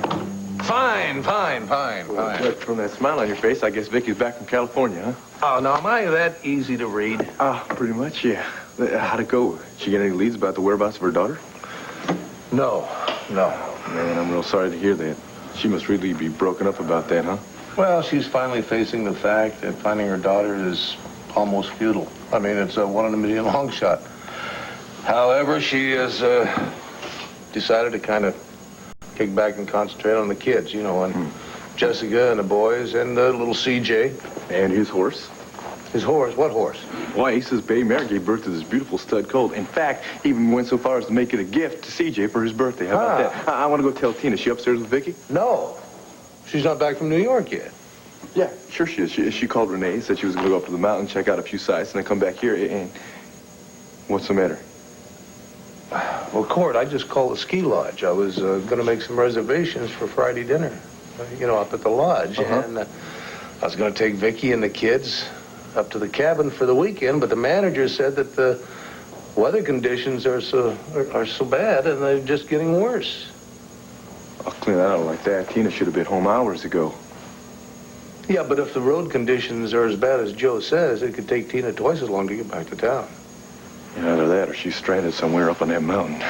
Fine. Well, from that smile on your face, I guess Vicky's back from California, huh? Oh, now, am I that easy to read? Pretty much, yeah. How'd it go? Did she get any leads about the whereabouts of her daughter? No. Man, I'm real sorry to hear that. She must really be broken up about that, huh? Well, she's finally facing the fact that finding her daughter is almost futile. I mean, it's a 1 in a million long shot. However, she has decided to kind of kick back and concentrate on the kids, on Jessica and the boys and the little CJ. And his horse? His horse? What horse? Why, he says Bay Mare gave birth to this beautiful stud colt. In fact, he even went so far as to make it a gift to CJ for his birthday. How about that? I want to go tell Tina. Is she upstairs with Vicky? No. She's not back from New York yet. Yeah, sure she is. She called Renee, said she was going to go up to the mountain, check out a few sites, and then come back here. And what's the matter? Well, Court, I just called the ski lodge. I was going to make some reservations for Friday dinner, up at the lodge. And I was going to take Vicky and the kids up to the cabin for the weekend, but the manager said that the weather conditions are so bad and they're just getting worse. Oh, Clint, I don't like that. Tina should have been home hours ago. Yeah, but if the road conditions are as bad as Joe says, it could take Tina twice as long to get back to town. Either that or she's stranded somewhere up on that mountain.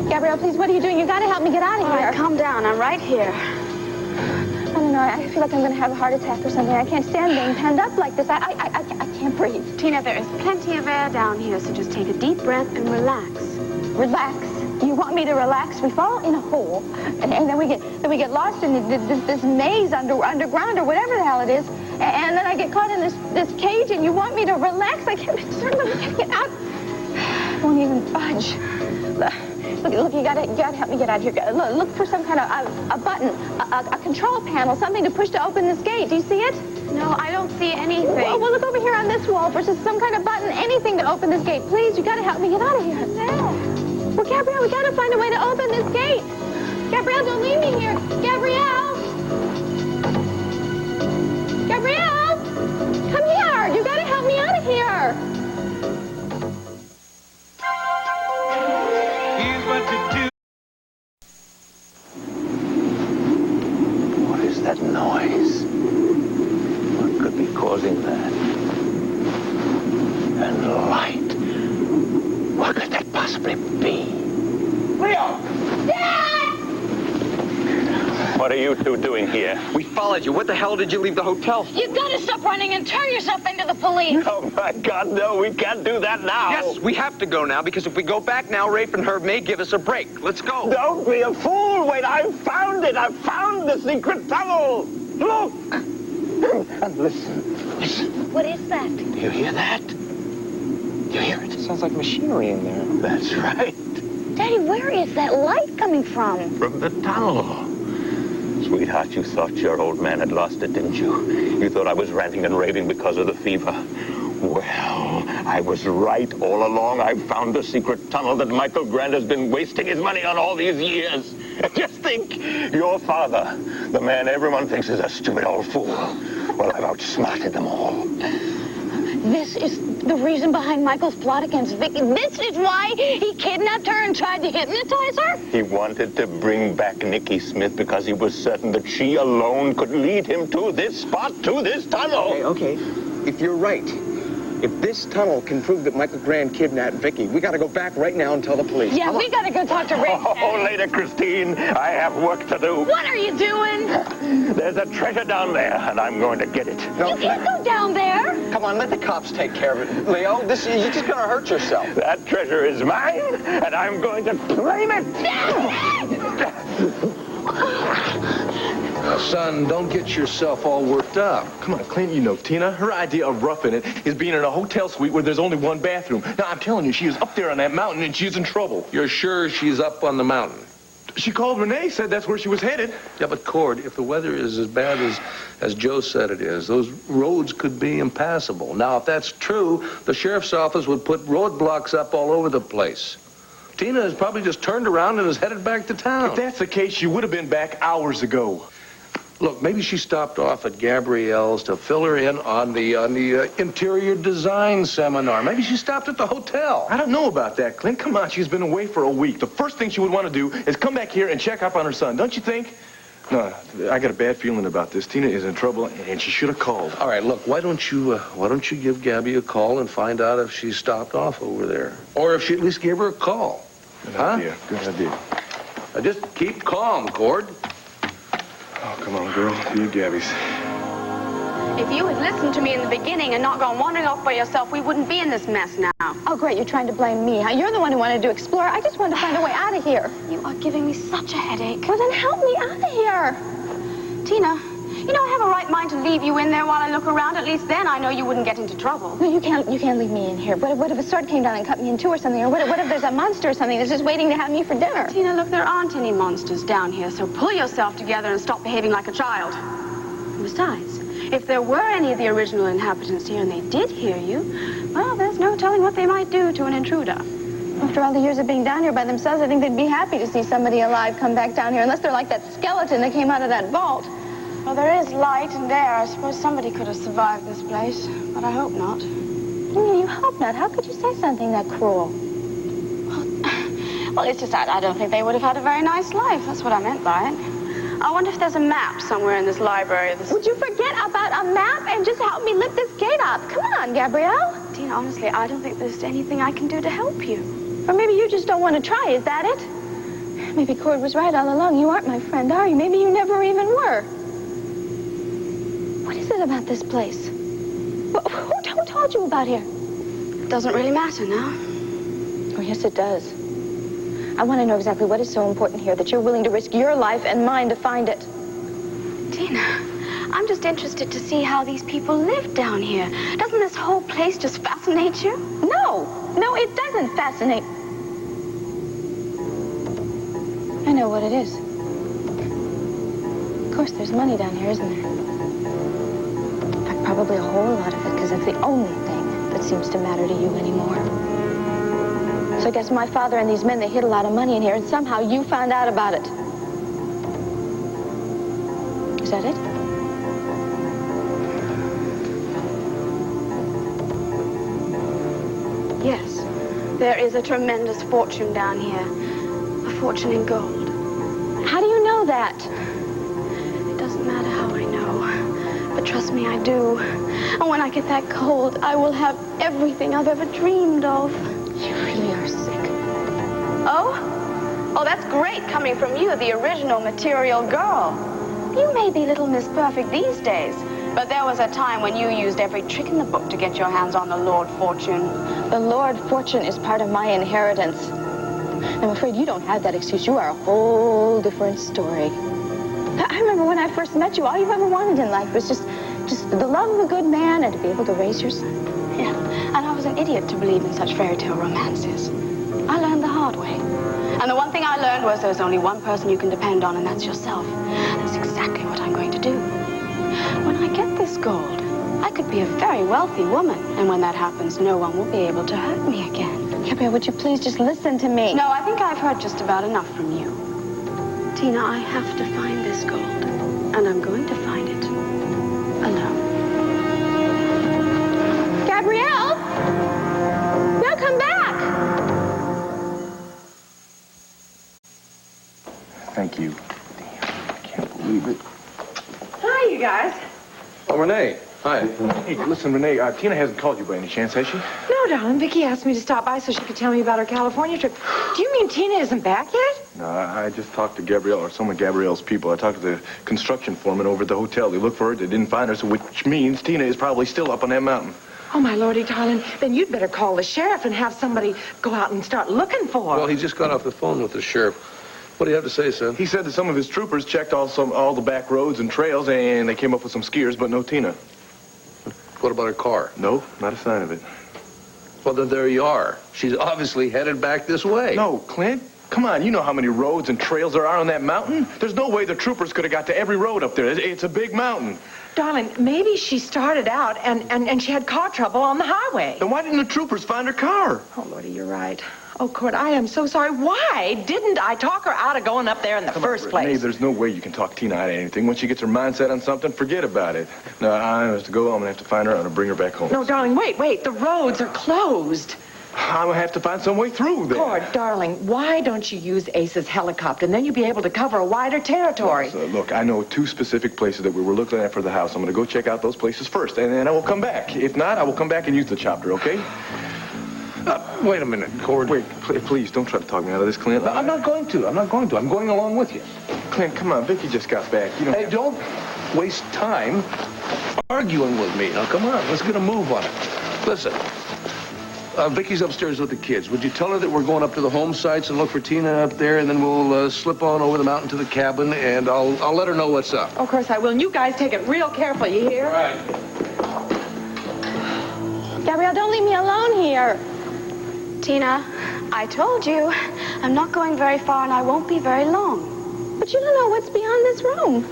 Gabrielle, please, what are you doing? You gotta help me get out of here. All right, calm down. I'm right here. I don't know. I feel like I'm gonna have a heart attack or something. I can't stand being penned up like this. I can't breathe. Tina, there is plenty of air down here, so just take a deep breath and relax. Relax? You want me to relax? We fall in a hole, and then we get lost in this maze underground or whatever the hell it is, and then I get caught in this cage, and you want me to relax? I can't get out. I won't even budge. Look, you gotta help me get out of here. Look for some kind of a button, a control panel, something to push to open this gate. Do you see it? No, I don't see anything. Well, look over here on this wall for some kind of button, anything to open this gate. Please, you gotta help me get out of here. There. Well, Gabrielle, we gotta find a way to open this gate. Gabrielle, don't leave me here. Gabrielle! Gabrielle! Come here! You gotta help me out of here! Here's what to do. What is that noise? What could be causing that? And light. What could that possibly be? Leo! Dad! What are you two doing here? We followed you. What the hell did you leave the hotel? You gotta stop running and turn yourself into the police. Oh, my God, no, we can't do that now. Yes, we have to go now, because if we go back now, Rafe and Herb may give us a break. Let's go. Don't be a fool. Wait, I found it. I found the secret tunnel. Look. And listen. What is that? Do you hear that? Do you hear it? Sounds like machinery in there. That's right. Daddy, where is that light coming from? From the tunnel. Sweetheart, you thought your old man had lost it, didn't you? You thought I was ranting and raving because of the fever. Well, I was right all along. I found the secret tunnel that Michael Grant has been wasting his money on all these years. Just think, your father, the man everyone thinks is a stupid old fool. Well, I've outsmarted them all. This is the reason behind Michael's plot against Vicky. This is why he kidnapped her and tried to hypnotize her? He wanted to bring back Nikki Smith because he was certain that she alone could lead him to this spot, to this tunnel. Okay. If you're right, if this tunnel can prove that Michael Grant kidnapped Vicky, we gotta go back right now and tell the police. Yeah, we gotta go talk to Rick. Oh, later, Christine. I have work to do. What are you doing? There's a treasure down there, and I'm going to get it. You can't go down there. Come on, let the cops take care of it. Leo, you're just gonna hurt yourself. That treasure is mine, and I'm going to claim it. Now, son, don't get yourself all worked up. Come on, Clint, you know Tina. Her idea of roughing it is being in a hotel suite where there's only one bathroom. Now, I'm telling you, she is up there on that mountain, and she's in trouble. You're sure she's up on the mountain? She called Renee, said that's where she was headed. Yeah, but Cord, if the weather is as bad as Joe said it is, those roads could be impassable. Now, if that's true, the sheriff's office would put roadblocks up all over the place. Tina has probably just turned around and is headed back to town. If that's the case, she would have been back hours ago. Look, maybe she stopped off at Gabrielle's to fill her in on the interior design seminar. Maybe she stopped at the hotel. I don't know about that, Clint. Come on, she's been away for a week. The first thing she would want to do is come back here and check up on her son, don't you think? No, I got a bad feeling about this. Tina is in trouble, and she should have called. All right, look, why don't you give Gabby a call and find out if she stopped off over there, or if she at least gave her a call? Good idea. Good idea. Now just keep calm, Cord. Oh, come on, girl. You Gabby's. If you had listened to me in the beginning and not gone wandering off by yourself, we wouldn't be in this mess now. Oh, great. You're trying to blame me, huh? You're the one who wanted to explore. I just wanted to find a way out of here. You are giving me such a headache. Well, then help me out of here. Tina, you know I have a right mind to leave you in there while I look around. At least then I know you wouldn't get into trouble. No, you can't leave me in here. What if a sword came down and cut me in two or something? Or what if there's a monster or something that's just waiting to have me for dinner? Tina, look, there aren't any monsters down here, so pull yourself together and stop behaving like a child. Besides, if there were any of the original inhabitants here and they did hear you, well, there's no telling what they might do to an intruder. After all the years of being down here by themselves, I think they'd be happy to see somebody alive come back down here, unless they're like that skeleton that came out of that vault. Well, there is light and air. I suppose somebody could have survived this place, but I hope not. You hope not? How could you say something that cruel? Well, it's just I don't think they would have had a very nice life. That's what I meant by it. I wonder if there's a map somewhere in this library. Would you forget about a map and just help me lift this gate up? Come on, Gabrielle. Tina, honestly, I don't think there's anything I can do to help you. Or maybe you just don't want to try. Is that it? Maybe Cord was right all along. You aren't my friend, are you? Maybe you never even were. What is it about this place? Who told you about here? It doesn't really matter now. Oh, yes, it does. I want to know exactly what is so important here that you're willing to risk your life and mine to find it. Tina, I'm just interested to see how these people live down here. Doesn't this whole place just fascinate you? No, it doesn't fascinate. I know what it is. Of course, there's money down here, isn't there? In fact, probably a whole lot of it, because it's the only thing that seems to matter to you anymore. So I guess my father and these men, they hid a lot of money in here, and somehow you found out about it. Is that it? Yes. There is a tremendous fortune down here. A fortune in gold. How do you know that? It doesn't matter how I know. But trust me, I do. And when I get that gold, I will have everything I've ever dreamed of. You really are sick. Oh? Oh, that's great coming from you, the original material girl. You may be little Miss Perfect these days, but there was a time when you used every trick in the book to get your hands on the Lord Fortune. The Lord Fortune is part of my inheritance. I'm afraid you don't have that excuse. You are a whole different story. I remember when I first met you, all you ever wanted in life was just the love of a good man and to be able to raise your son. Yeah, and I was an idiot to believe in such fairy tale romances. I learned the hard way. And the one thing I learned was there's only one person you can depend on, and that's yourself. That's exactly what I'm going to do. When I get this gold, I could be a very wealthy woman. And when that happens, no one will be able to hurt me again. Gabrielle, would you please just listen to me? No, I think I've heard just about enough from you. Tina, I have to find this gold. And I'm going to find it alone. Gabrielle! Now come back! Thank you. Damn, I can't believe it. Hi, you guys. Oh, Renee. Hi. Hey, listen, Renee, Tina hasn't called you by any chance, has she? No, darling. Vicky asked me to stop by so she could tell me about her California trip. Do you mean Tina isn't back yet? No, I just talked to Gabrielle, or some of Gabrielle's people. I talked to the construction foreman over at the hotel. They looked for her, they didn't find her, so which means Tina is probably still up on that mountain. Oh, my lordy, darling. Then you'd better call the sheriff and have somebody go out and start looking for her. Well, he just got off the phone with the sheriff. What do you have to say, son? He said that some of his troopers checked all the back roads and trails, and they came up with some skiers, but no Tina. What about her car? No, not a sign of it. Well, then there you are. She's obviously headed back this way. No, Clint. Come on, you know how many roads and trails there are on that mountain? There's no way the troopers could have got to every road up there. It's a big mountain. Darling, maybe she started out and she had car trouble on the highway. Then why didn't the troopers find her car? Oh, Lordy, you're right. Oh, Court, I am so sorry. Why didn't I talk her out of going up there in the first place? Maeve, there's no way you can talk Tina out of anything. Once she gets her mind set on something, forget about it. No, I have to go. I'm going to have to find her. I'm going to bring her back home. No, darling, wait. The roads are closed. I'm going to have to find some way through there. Court, darling, why don't you use Ace's helicopter, and then you'll be able to cover a wider territory? Look, I know 2 specific places that we were looking at for the house. I'm going to go check out those places first, and then I will come back. If not, I will come back and use the chopper, okay? Wait a minute, Cord. Wait, please, don't try to talk me out of this, Clint. No, I'm not going to. I'm going along with you. Clint, come on. Vicky just got back. Hey, don't waste time arguing with me. Now, come on. Let's get a move on it. Listen, Vicky's upstairs with the kids. Would you tell her that we're going up to the home sites and look for Tina up there, and then we'll slip on over the mountain to the cabin, and I'll let her know what's up. Of course I will. And you guys take it real careful, you hear? All right. Gabrielle, don't leave me alone here. Tina, I told you, I'm not going very far and I won't be very long. But you don't know what's beyond this room.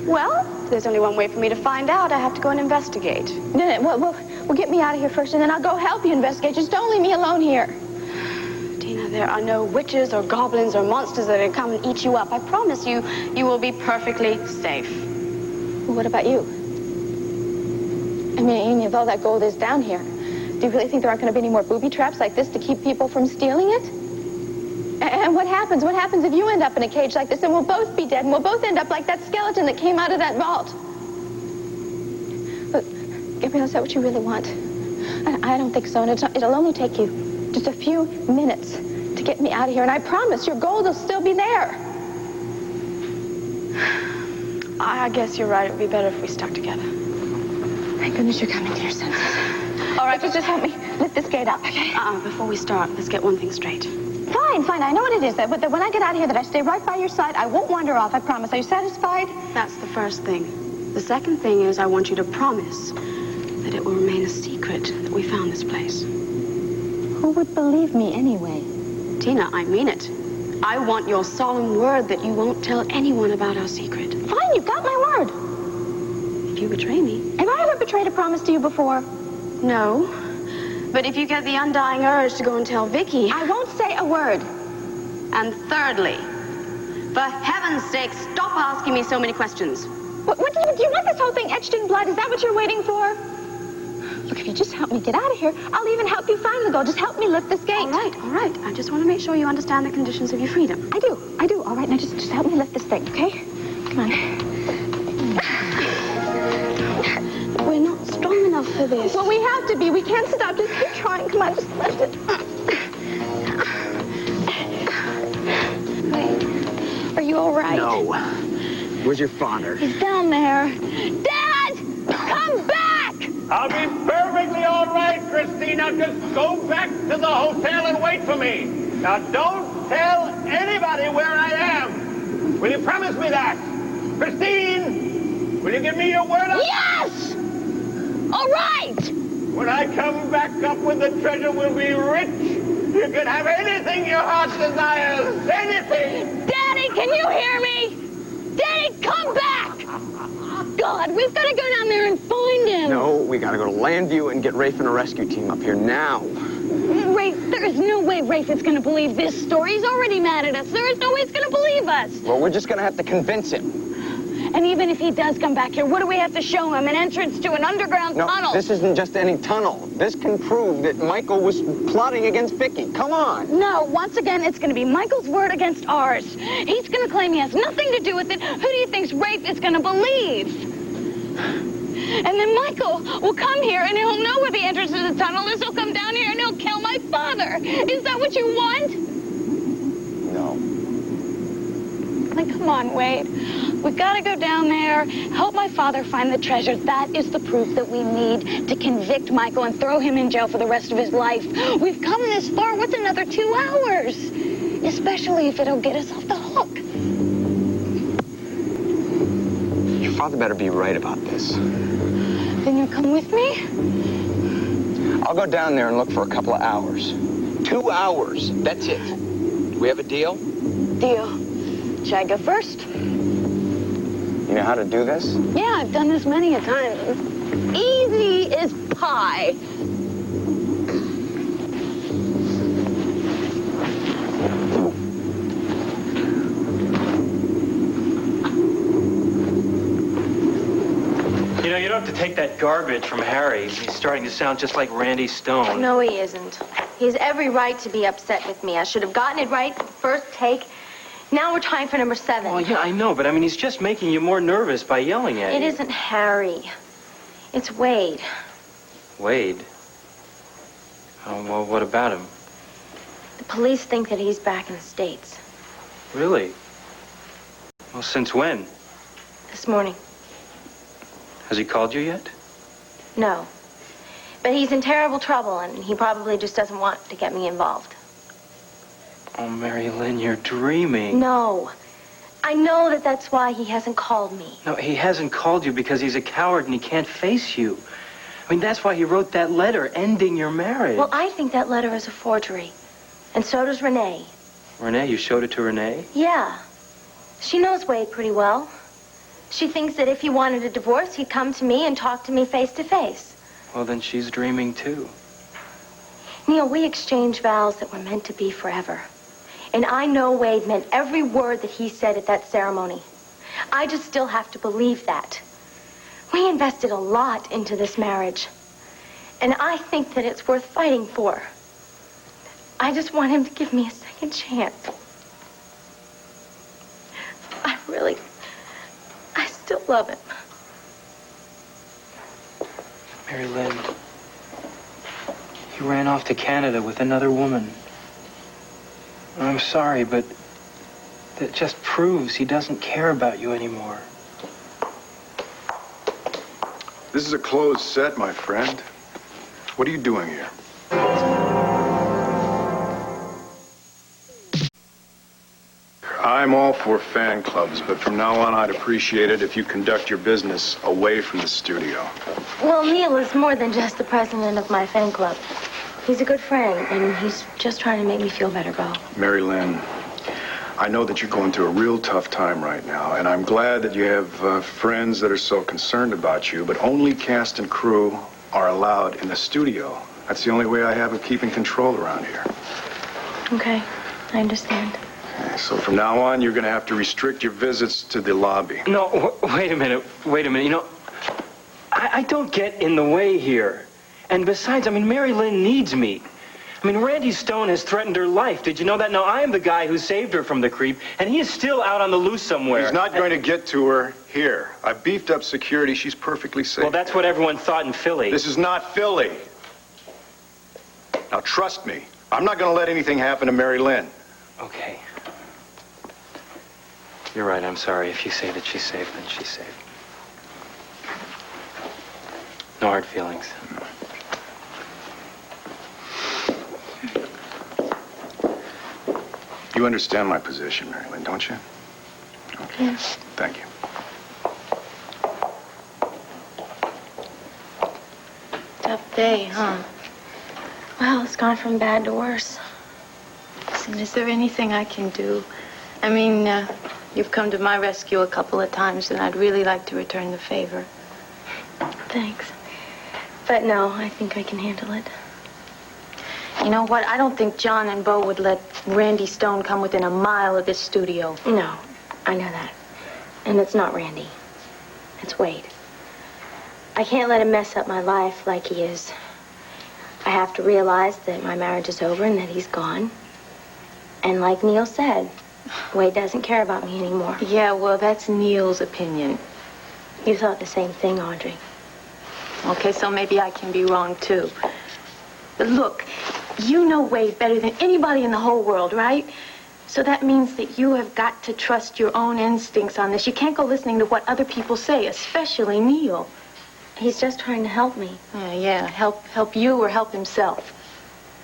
Well, there's only one way for me to find out. I have to go and investigate. No, well, get me out of here first and then I'll go help you investigate. Just don't leave me alone here. Tina, there are no witches or goblins or monsters that will come and eat you up. I promise you, you will be perfectly safe. Well, what about you? I mean, if all that gold is down here, do you really think there aren't going to be any more booby traps like this to keep people from stealing it? And what happens? What happens if you end up in a cage like this and we'll both be dead and we'll both end up like that skeleton that came out of that vault? But, Gabrielle, is that what you really want? I don't think so, and it'll only take you just a few minutes to get me out of here, and I promise your gold will still be there. I guess you're right. It would be better if we stuck together. Thank goodness you're coming to your senses. All right, just help me lift this gate up, okay? Before we start, let's get one thing straight. Fine. I know what it is. But when I get out of here, that I stay right by your side. I won't wander off, I promise. Are you satisfied? That's the first thing. The second thing is I want you to promise that it will remain a secret that we found this place. Who would believe me anyway? Tina, I mean it. I want your solemn word that you won't tell anyone about our secret. Fine, you've got my word. If you betray me. Have I ever betrayed a promise to you before? No. But if you get the undying urge to go and tell Vicky... I won't say a word. And thirdly, for heaven's sake, stop asking me so many questions. What do you want this whole thing etched in blood? Is that what you're waiting for? Look, if you just help me get out of here, I'll even help you find the gold. Just help me lift this gate. All right. I just want to make sure you understand the conditions of your freedom. I do. All right, now just help me lift this thing, okay? Come on. We're not strong enough for this. Well, we have to be. We can't stop. Just keep trying. Come on, just lift it. Wait. Are you all right? No. Where's your father? He's down there. Dad! Come back! I'll be perfectly all right, Christina. Just go back to the hotel and wait for me. Now, don't tell anybody where I am. Will you promise me that? Christine, will you give me your word? Yes! All right! When I come back up with the treasure, we'll be rich. You can have anything your heart desires. Anything. Daddy, can you hear me? Daddy, come back! God, we've got to go down there and find him. No, we gotta go to Landview and get Rafe and a rescue team up here now. Rafe, there is no way Rafe is going to believe this story. He's already mad at us. There is no way he's going to believe us. Well, we're just gonna have to convince him. And even if he does come back here, what do we have to show him? An entrance to an underground tunnel? No, this isn't just any tunnel. This can prove that Michael was plotting against Vicky. Come on. No, once again, it's going to be Michael's word against ours. He's going to claim he has nothing to do with it. Who do you think's Rafe is going to believe? And then Michael will come here and he'll know where the entrance to the tunnel is. He'll come down here and he'll kill my father. Is that what you want? No. Like, come on, Wade. We've got to go down there, help my father find the treasure. That is the proof that we need to convict Michael and throw him in jail for the rest of his life. We've come this far. What's another 2 hours? Especially if it'll get us off the hook. Your father better be right about this. Then you'll come with me? I'll go down there and look for a couple of hours. 2 hours. That's it. we have a deal? Deal. Should I go first? You know how to do this? Yeah, I've done this many a time. Easy as pie. You know, you don't have to take that garbage from Harry. He's starting to sound just like Randy Stone. No, he isn't. He has every right to be upset with me. I should have gotten it right the first take. Now we're trying for number 7. Well, yeah, I know, but I mean, he's just making you more nervous by yelling at you. It isn't Harry. It's Wade. Wade? Oh, well, what about him? The police think that he's back in the States. Really? Well, since when? This morning. Has he called you yet? No. But he's in terrible trouble, and he probably just doesn't want to get me involved. Oh, Mary Lynn, you're dreaming. No. I know that that's why he hasn't called me. No, he hasn't called you because he's a coward and he can't face you. I mean, that's why he wrote that letter ending your marriage. Well, I think that letter is a forgery. And so does Renee. Renee, you showed it to Renee? Yeah. She knows Wade pretty well. She thinks that if he wanted a divorce, he'd come to me and talk to me face to face. Well, then she's dreaming too. Neil, we exchanged vows that were meant to be forever. And I know Wade meant every word that he said at that ceremony. I just still have to believe that. We invested a lot into this marriage. And I think that it's worth fighting for. I just want him to give me a second chance. I still love him. Mary Lynn, he ran off to Canada with another woman. I'm sorry, but that just proves he doesn't care about you anymore. This is a closed set, my friend. What are you doing here? I'm all for fan clubs, but from now on, I'd appreciate it if you conduct your business away from the studio. Well, Neil is more than just the president of my fan club. He's a good friend, and he's just trying to make me feel better, Bo. Mary Lynn, I know that you're going through a real tough time right now, and I'm glad that you have friends that are so concerned about you, but only cast and crew are allowed in the studio. That's the only way I have of keeping control around here. Okay, I understand. Okay, so from now on, you're going to have to restrict your visits to the lobby. No, wait a minute. You know, I don't get in the way here. And besides, I mean, Mary Lynn needs me. I mean, Randy Stone has threatened her life. Did you know that? Now, I am the guy who saved her from the creep, and he is still out on the loose somewhere. He's not going to get to her here. I beefed up security. She's perfectly safe. Well, that's what everyone thought in Philly. This is not Philly. Now, trust me. I'm not going to let anything happen to Mary Lynn. Okay. You're right. I'm sorry. If you say that she's safe, then she's safe. No hard feelings. You understand my position, Mary Lynn, don't you? Okay. Yes. Thank you. Tough day, huh? Well, it's gone from bad to worse. Listen, is there anything I can do? I mean, you've come to my rescue a couple of times, and I'd really like to return the favor. Thanks. But no, I think I can handle it. You know what? I don't think John and Bo would let Randy Stone come within a mile of this studio. No, I know that. And it's not Randy. It's Wade. I can't let him mess up my life like he is. I have to realize that my marriage is over and that he's gone. And like Neil said, Wade doesn't care about me anymore. Yeah, well, that's Neil's opinion. You thought the same thing, Audrey. Okay, so maybe I can be wrong, too. But look, you know Wade better than anybody in the whole world, right? So that means that you have got to trust your own instincts on this. You can't go listening to what other people say, especially Neil. He's just trying to help me. Yeah, help you or help himself.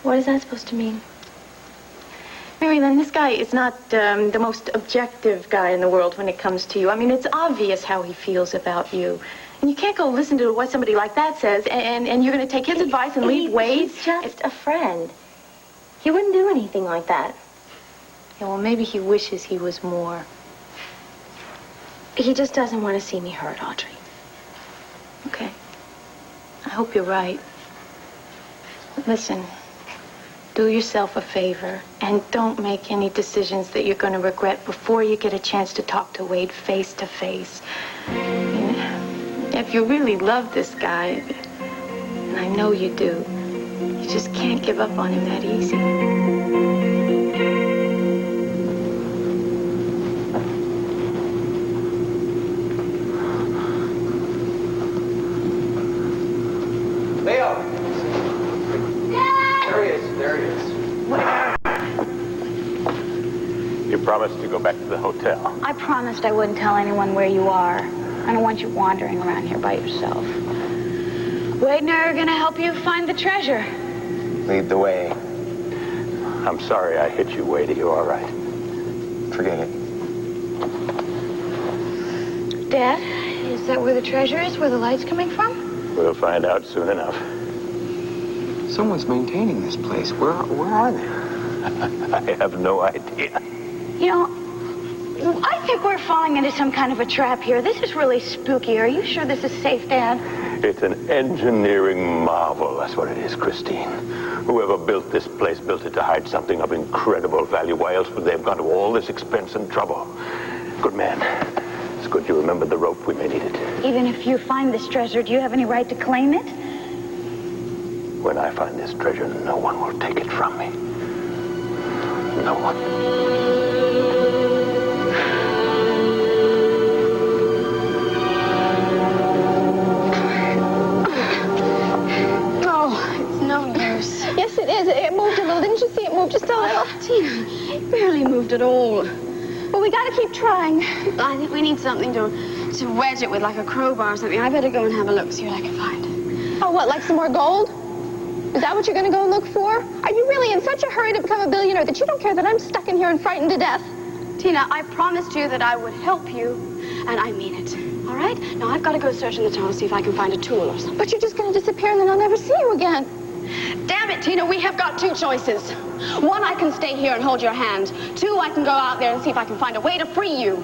What is that supposed to mean? Mary Lynn, this guy is not the most objective guy in the world when it comes to you. I mean, it's obvious how he feels about you. And you can't go listen to what somebody like that says, and you're going to take his advice and leave Wade. He's just a friend. He wouldn't do anything like that. Yeah, well, maybe he wishes he was more. He just doesn't want to see me hurt, Audrey. Okay. I hope you're right. Listen, do yourself a favor and don't make any decisions that you're going to regret before you get a chance to talk to Wade face to face. If you really love this guy, and I know you do, you just can't give up on him that easy. Leo! There he is. There he is. You promised to go back to the hotel. I promised I wouldn't tell anyone where you are. I don't want you wandering around here by yourself. Wade and I are gonna help you find the treasure. Lead the way. I'm sorry I hit you, Wade. Are you all right? Forget it. Dad, is that where the treasure is? Where the light's coming from? We'll find out soon enough. Someone's maintaining this place. Where are they? I have no idea. You know, I think we're falling into some kind of a trap here. This is really spooky. Are you sure this is safe, Dad? It's an engineering marvel. That's what it is, Christine. Whoever built this place built it to hide something of incredible value. Why else would they have gone to all this expense and trouble? Good man. It's good you remembered the rope. We may need it. Even if you find this treasure, do you have any right to claim it? When I find this treasure, no one will take it from me. No one. Yes, it is. It moved a little. Didn't you see it move just a little? Tina, it barely moved at all. Well, we gotta keep trying. I think we need something to wedge it with, like a crowbar or something. I better go and have a look, see what I can find. Oh, what, like some more gold? Is that what you're gonna go look for? Are you really in such a hurry to become a billionaire that you don't care that I'm stuck in here and frightened to death? Tina, I promised you that I would help you, and I mean it. All right? Now, I've got to go search in the tunnel, see if I can find a tool or something. But you're just gonna disappear and then I'll never see you again. Damn it, Tina, we have got two choices. One, I can stay here and hold your hand. Two, I can go out there and see if I can find a way to free you.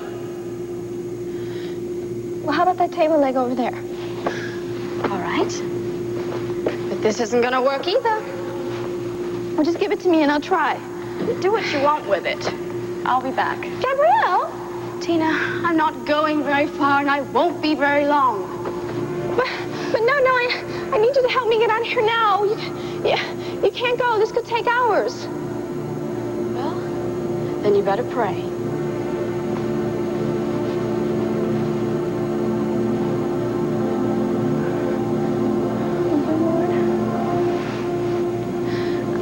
Well, how about that table leg over there? All right. But this isn't gonna work either. Well, just give it to me and I'll try. Do what you want with it. I'll be back. Gabrielle! Tina, I'm not going very far and I won't be very long. But no, I need you to help me get out of here now. You can't go. This could take hours. Well, then you better pray.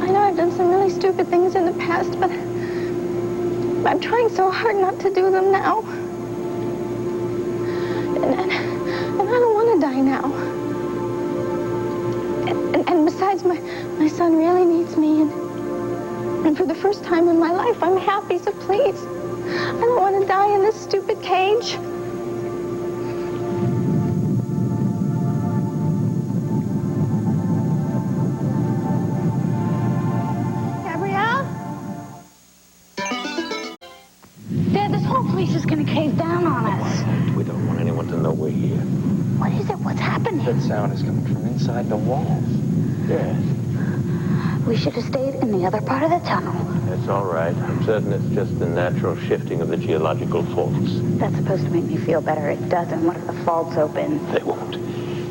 I know I've done some really stupid things in the past, but I'm trying so hard not to do them now. And I don't want to die now. And besides, my son really needs me. And for the first time in my life, I'm happy, so please. I don't want to die in this stupid cage. Gabrielle? Dad, this whole place is gonna cave down on us. We don't want anyone to know we're here. What is it? What's happening? That sound is coming from inside the walls. Yes. We should have stayed in the other part of the tunnel. It's all right. I'm certain it's just the natural shifting of the geological faults. That's supposed to make me feel better. It doesn't. What if the fault's open? They won't.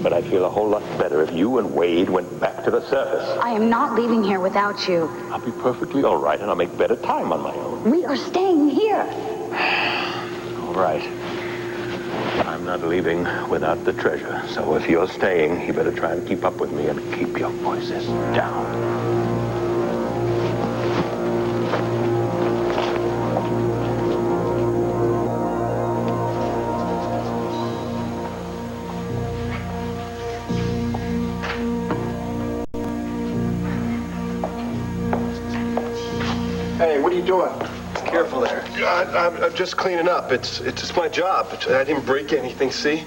But I'd feel a whole lot better if you and Wade went back to the surface. I am not leaving here without you. I'll be perfectly all right, and I'll make better time on my own. We are staying here. All right. I'm not leaving without the treasure. So if you're staying, you better try and keep up with me and keep your voices down. Hey, what are you doing? Careful there. I'm just cleaning up. It's just my job. I didn't break anything, see?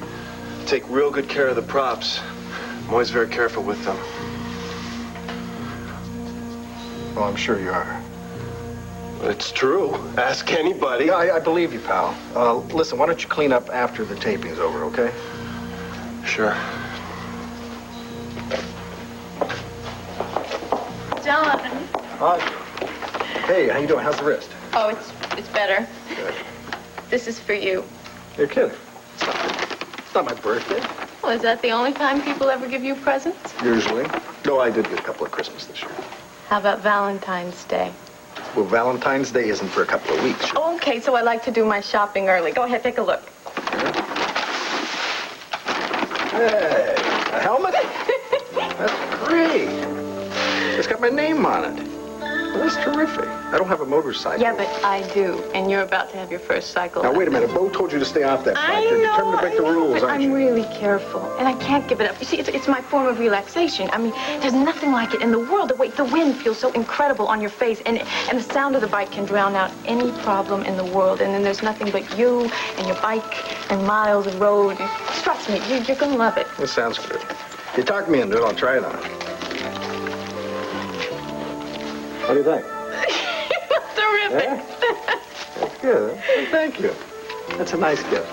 Take real good care of the props. I'm always very careful with them. Well, I'm sure you are. It's true. Ask anybody. Yeah, I believe you, pal. Listen, why don't you clean up after the taping's over, okay? Sure. John. Hey, how you doing? How's the wrist? Oh, it's better. Good. This is for you. You're kidding. It's not my birthday. Well, is that the only time people ever give you presents? Usually. No, I did get a couple of Christmas this year. How about Valentine's Day? Well, Valentine's Day isn't for a couple of weeks. Oh, okay, so I like to do my shopping early. Go ahead, take a look. Hey, a helmet? That's great. It's got my name on it. Well, that's terrific. I don't have a motorcycle. Yeah, but I do, and you're about to have your first cycle. Now, wait a minute. Bo told you to stay off that bike. I You're know, determined to break the rules, but aren't I'm you? really careful, and I can't give it up. You see, it's my form of relaxation. I mean, there's nothing like it in the world. The wind feels so incredible on your face, and the sound of the bike can drown out any problem in the world. And then there's nothing but you and your bike and miles of road. Trust me, you're going to love it. That sounds good. You talked me into it. I'll try it on. What do you think? Terrific. Yeah? That's good. Huh? Thank you. That's a nice gift.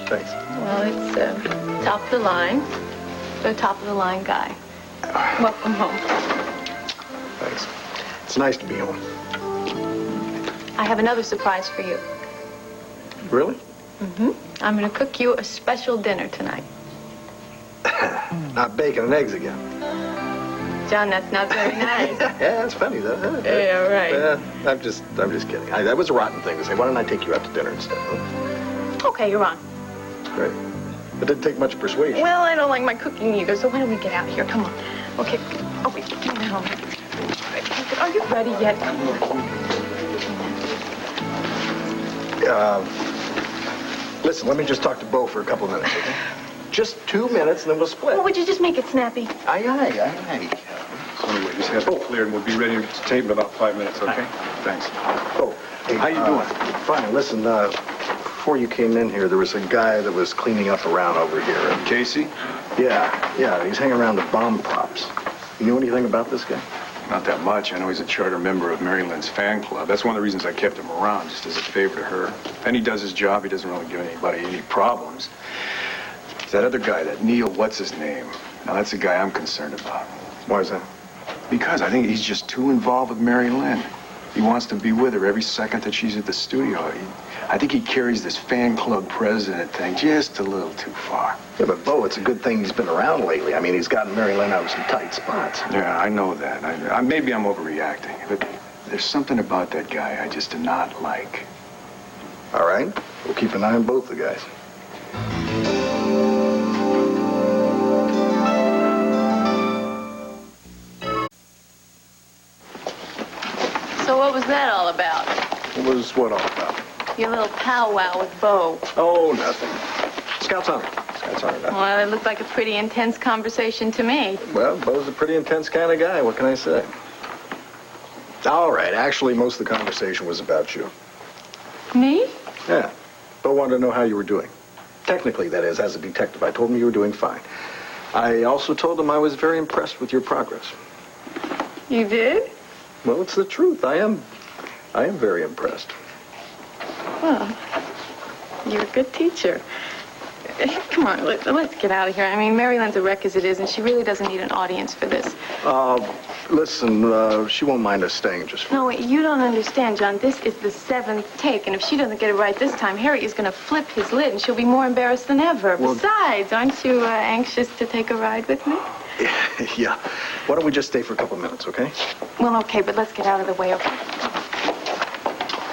Thanks. Well, it's top of the line. The top of the line guy. Welcome home. Thanks. It's nice to be home. I have another surprise for you. Really? Mm-hmm. I'm going to cook you a special dinner tonight. Not bacon and eggs again. John, that's not very nice. Yeah, it's funny though. Huh? Yeah, right. Yeah, I'm just kidding. That was a rotten thing to say. Why don't I take you out to dinner instead? Huh? Okay, you're on. Great. It didn't take much persuasion. Well, I don't like my cooking either, so why don't we get out of here? Come on. Okay. Oh, wait, give me the helmet. Are you ready yet? Come on. Listen, let me just talk to Bo for a couple of minutes, okay? Just 2 minutes, and then we'll split. Well, would you just make it snappy? Aye. So anyway, just have it cleared, and we'll be ready to tape in about 5 minutes, okay? Thanks. Oh, hey, how you doing? Fine. Listen, before you came in here, there was a guy that was cleaning up around over here. Casey? Yeah. He's hanging around the bomb props. You know anything about this guy? Not that much. I know he's a charter member of Mary Lynn's fan club. That's one of the reasons I kept him around, just as a favor to her. And he does his job. He doesn't really give anybody any problems. That other guy, that Neil, what's his name? Now, that's the guy I'm concerned about. Why is that? Because I think he's just too involved with Mary Lynn. He wants to be with her every second that she's at the studio. I think he carries this fan club president thing just a little too far. Yeah, but Bo, it's a good thing he's been around lately. I mean, he's gotten Mary Lynn out of some tight spots. Yeah, I know that. Maybe I'm overreacting, but there's something about that guy I just do not like. All right. We'll keep an eye on both the guys. So what was that all about? Was what all about? Your little powwow with Bo. Oh, nothing. Scouts on it. Well, it looked like a pretty intense conversation to me. Well, Bo's a pretty intense kind of guy. What can I say? All right. Actually, most of the conversation was about you. Me? Yeah. Bo wanted to know how you were doing. Technically, that is, as a detective. I told him you were doing fine. I also told him I was very impressed with your progress. You did? Well, it's the truth. I am very impressed. Well, you're a good teacher. Come on, let's get out of here. I mean, Mary Lynn's a wreck as it is, and she really doesn't need an audience for this. Listen, she won't mind us staying just for... No, you don't understand, John. This is the 7th take, and if she doesn't get it right this time, Harry is going to flip his lid, and she'll be more embarrassed than ever. Well, besides, aren't you anxious to take a ride with me? Yeah. Why don't we just stay for a couple minutes, okay? Well, okay, but let's get out of the way, okay?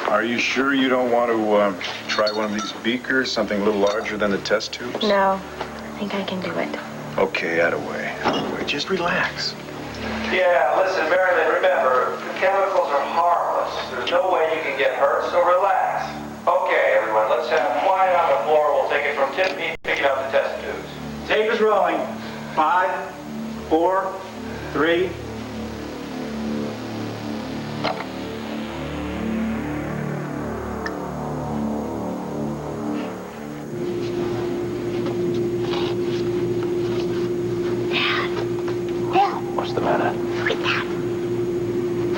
Are you sure you don't want to try one of these beakers, something a little larger than the test tubes? No, I think I can do it. Okay, out of way. Just relax. Yeah, listen, Marilyn, remember, the chemicals are harmless. There's no way you can get hurt, so relax. Okay, everyone, let's have quiet on the floor. We'll take it from Tim Pete picking up the test tubes. Tape is rolling. 5, 4, 3. What's the matter?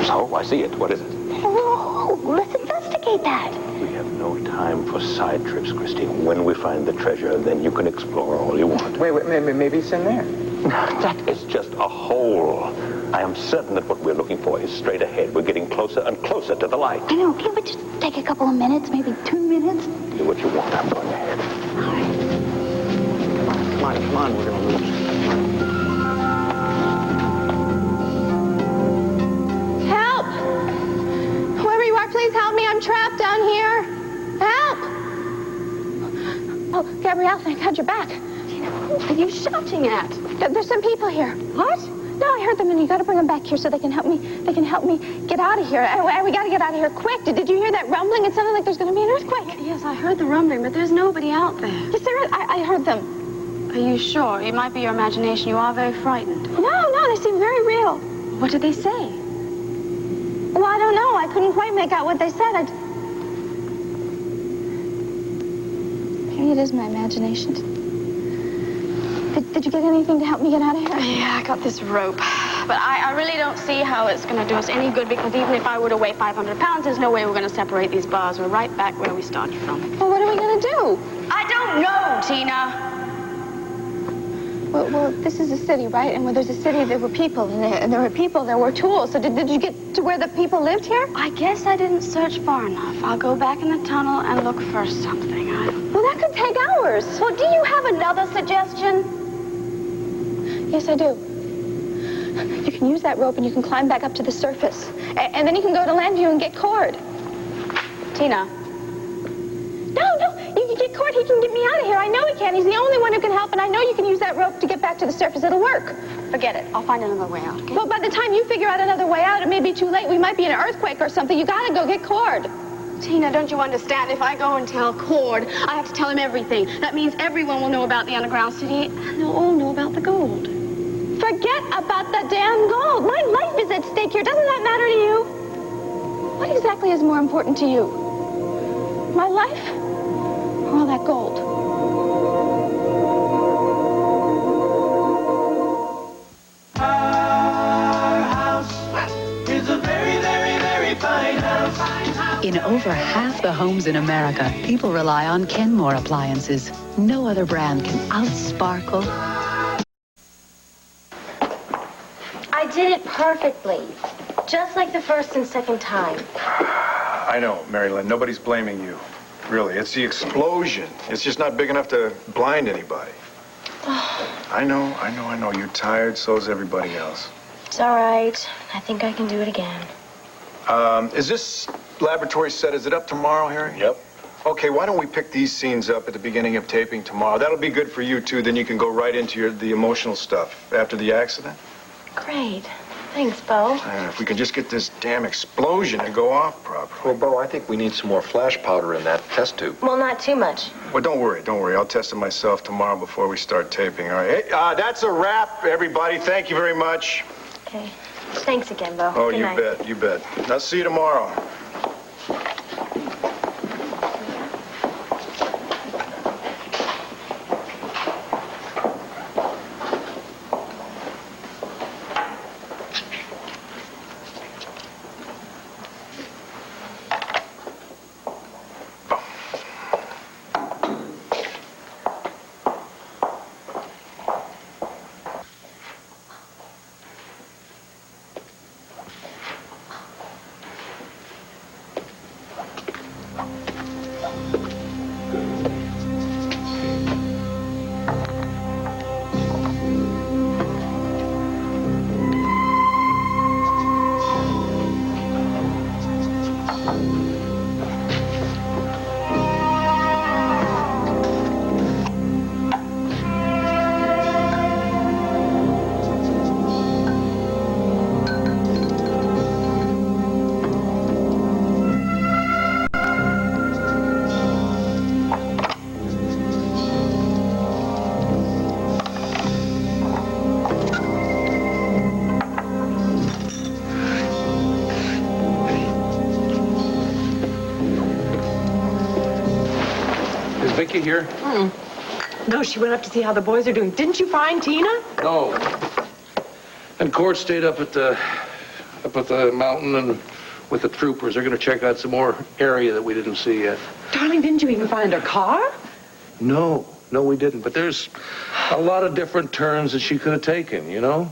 So, I see it. What is it? Oh, let's investigate that. We have no time for side trips, Christine. When we find the treasure, then you can explore all you want. Wait, maybe it's in there. That is just a hole. I am certain that what we're looking for is straight ahead. We're getting closer and closer to the light. I know. Can't we just take a couple of minutes, maybe 2 minutes? Do what you want. I'm going ahead. All right. Come on. We're going to lose. Help! Whoever you are, please help me. I'm trapped down here. Help! Oh, Gabrielle, thank God you're back. Who are you shouting at? There's some people here. What? No, I heard them, and you got to bring them back here so they can help me. They can help me get out of here. And we got to get out of here quick. Did you hear that rumbling? It sounded like there's going to be an earthquake. Yes, I heard the rumbling, but there's nobody out there. Yes, there is. I heard them. Are you sure? It might be your imagination. You are very frightened. No, they seem very real. What did they say? Well, I don't know. I couldn't quite make out what they said. Maybe it is my imagination. Did you get anything to help me get out of here? Yeah, I got this rope. But I really don't see how it's going to do us any good, because even if I were to weigh 500 pounds, there's no way we're going to separate these bars. We're right back where we started from. Well, what are we going to do? I don't know, Tina. Well, this is a city, right? And when there's a city, there were people, and there were people, there were tools. So did you get to where the people lived here? I guess I didn't search far enough. I'll go back in the tunnel and look for something. Well, that could take hours. Well, do you have another suggestion? Yes, I do. You can use that rope and you can climb back up to the surface. And then you can go to Landview and get Cord. Tina. No, you can get Cord. He can get me out of here. I know he can. He's the only one who can help, and I know you can use that rope to get back to the surface. It'll work. Forget it. I'll find another way out, okay? Well, by the time you figure out another way out, it may be too late. We might be in an earthquake or something. You gotta go get Cord. Tina, don't you understand? If I go and tell Cord, I have to tell him everything. That means everyone will know about the underground city, and they'll all know about the gold. Forget about the damn gold. My life is at stake here. Doesn't that matter to you? What exactly is more important to you? My life or all that gold? Our house is a very, very, very fine house. In over half the homes in America, people rely on Kenmore appliances. No other brand can outsparkle. I did it perfectly. Just like the first and second time. I know, Mary Lynn. Nobody's blaming you. Really. It's the explosion. It's just not big enough to blind anybody. I know. You're tired. So is everybody else. It's all right. I think I can do it again. Is this laboratory set? Is it up tomorrow, Harry? Yep. Okay, why don't we pick these scenes up at the beginning of taping tomorrow? That'll be good for you, too. Then you can go right into the emotional stuff after the accident. Great. Thanks, Bo. If we can just get this damn explosion to go off properly. Well, Bo, I think we need some more flash powder in that test tube. Well, not too much. Well, don't worry. I'll test it myself tomorrow before we start taping, all right? Hey, that's a wrap, everybody. Thank you very much. Okay. Thanks again, Bo. Oh, Good night. you bet. I'll see you tomorrow. Vicky here? No, she went up to see how the boys are doing. Didn't you find Tina? No. And Cord stayed up at the mountain, and with the troopers. They're going to check out some more area that we didn't see yet. Darling, didn't you even find her car? No, we didn't. But there's a lot of different turns that she could have taken, you know?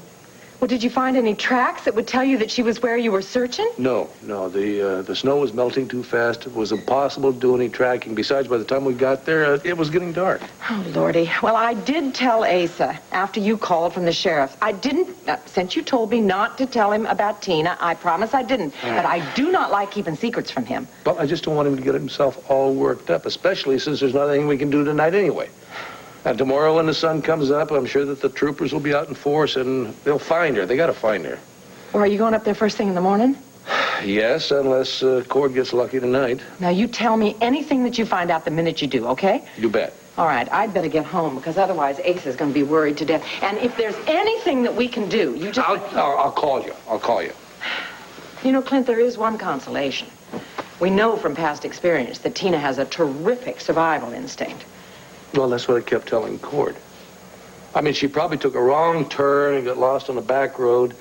Well, did you find any tracks that would tell you that she was where you were searching? No. The snow was melting too fast. It was impossible to do any tracking. Besides, by the time we got there, it was getting dark. Oh, Lordy. Well, I did tell Asa after you called from the sheriff. I didn't, since you told me not to tell him about Tina, I promise I didn't. But I do not like keeping secrets from him. Well, I just don't want him to get himself all worked up, especially since there's nothing we can do tonight anyway. And tomorrow when the sun comes up, I'm sure that the troopers will be out in force and they'll find her. They got to find her. Well, are you going up there first thing in the morning? Yes, unless Cord gets lucky tonight. Now, you tell me anything that you find out the minute you do, okay? You bet. All right, I'd better get home because otherwise Asa is going to be worried to death. And if there's anything that we can do, you just... I'll call you. I'll call you. You know, Clint, there is one consolation. We know from past experience that Tina has a terrific survival instinct. Well, that's what I kept telling Cord. I mean, she probably took a wrong turn and got lost on the back road,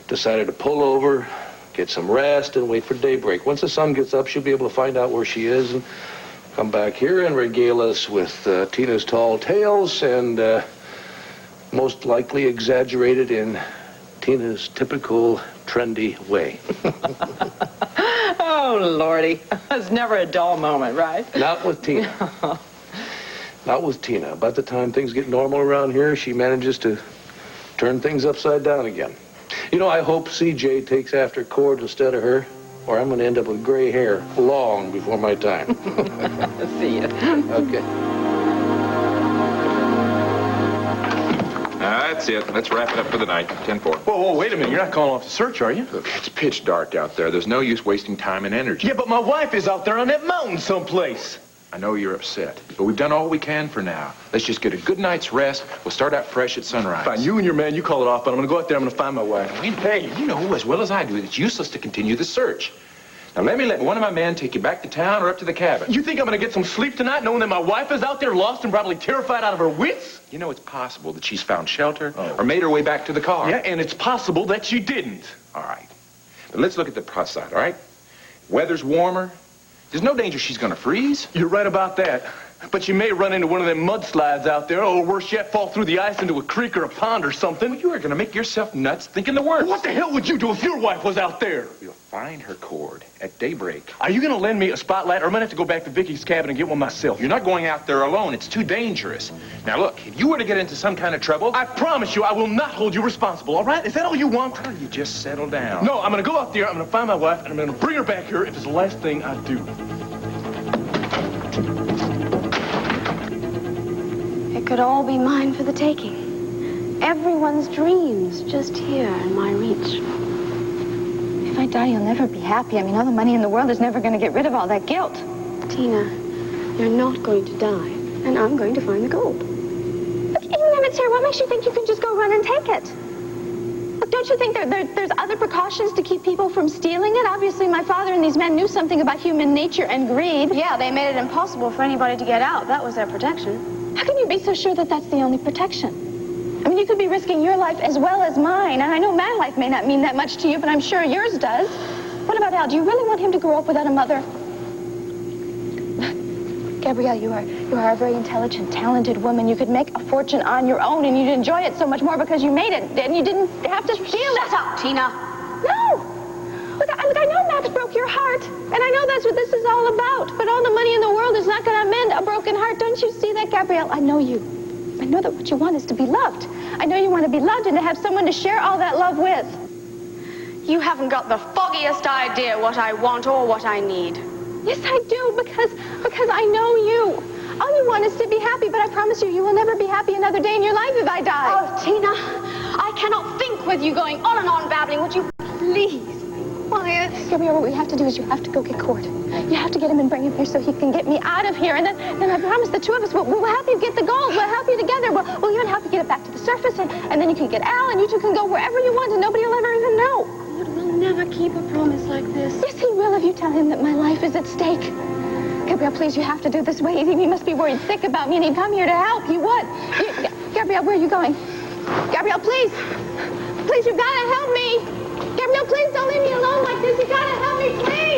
decided to pull over, get some rest, and wait for daybreak. Once the sun gets up, she'll be able to find out where she is and come back here and regale us with Tina's tall tales and most likely exaggerated in Tina's typical trendy way. Oh, Lordy. It's never a dull moment, right? Not with Tina. Not with Tina. By the time things get normal around here, she manages to turn things upside down again. You know, I hope CJ takes after Cord instead of her, or I'm going to end up with gray hair long before my time. See ya. Okay. That's it. Let's wrap it up for the night. 10-4. Whoa, wait a minute. You're not calling off the search, are you? Look, it's pitch dark out there. There's no use wasting time and energy. Yeah, but my wife is out there on that mountain someplace. I know you're upset, but we've done all we can for now. Let's just get a good night's rest. We'll start out fresh at sunrise. Fine, you and your man, you call it off, but I'm going to go out there. I'm going to find my wife. Hey, you know as well as I do that it's useless to continue the search. Now, let one of my men take you back to town or up to the cabin. You think I'm going to get some sleep tonight knowing that my wife is out there lost and probably terrified out of her wits? You know, it's possible that she's found shelter or made her way back to the car. Yeah, and it's possible that she didn't. All right. But let's look at the plus side, all right? Weather's warmer. There's no danger she's going to freeze. You're right about that. But you may run into one of them mudslides out there, or worse yet, fall through the ice into a creek or a pond or something. Well, you are going to make yourself nuts thinking the worst. What the hell would you do if your wife was out there? We'll find her, Cord, at daybreak. Are you going to lend me a spotlight, or am I going to have to go back to Vicky's cabin and get one myself? You're not going out there alone. It's too dangerous. Now, look, if you were to get into some kind of trouble... I promise you I will not hold you responsible, all right? Is that all you want? Why don't you just settle down? No, I'm going to go out there, I'm going to find my wife, and I'm going to bring her back here if it's the last thing I do. It could all be mine for the taking. Everyone's dreams just here in my reach. If I die, you'll never be happy. I mean, all the money in the world is never going to get rid of all that guilt. Tina, you're not going to die, and I'm going to find the gold. But even if it's here, what makes you think you can just go run and take it? Look, don't you think there's other precautions to keep people from stealing it? Obviously, my father and these men knew something about human nature and greed. Yeah, they made it impossible for anybody to get out. That was their protection. How can you be so sure that that's the only protection? I mean, you could be risking your life as well as mine. And I know my life may not mean that much to you, but I'm sure yours does. What about Al? Do you really want him to grow up without a mother? Gabrielle, you are a very intelligent, talented woman. You could make a fortune on your own, and you'd enjoy it so much more because you made it, and you didn't have to steal it. Shut up, Tina. No. Look, I know Max broke your heart, and I know that's what this is all about. But all the money in the world is not going to mend a broken heart. Don't you see that, Gabrielle? I know you. I know that what you want is to be loved. I know you want to be loved and to have someone to share all that love with. You haven't got the foggiest idea what I want or what I need. Yes, I do, because I know you. All you want is to be happy, but I promise you, you will never be happy another day in your life if I die. Oh, Tina, I cannot think with you going on and on babbling. Would you please? Quiet. Gabrielle, what we have to do is you have to go get Cord. You have to get him and bring him here so he can get me out of here. And then I promise the two of us, we'll help you get the gold. We'll help you together. We'll even help you get it back to the surface. And then you can get Al, and you two can go wherever you want, and nobody will ever even know. Lord will never keep a promise like this. Yes, he will if you tell him that my life is at stake. Gabrielle, please, you have to do this way. He must be worried sick about me, and he'd come here to help. He would. Gabrielle, where are you going? Gabrielle, please. Please, you've got to help me. Gabriel, please don't leave me alone like this. You gotta help me, please.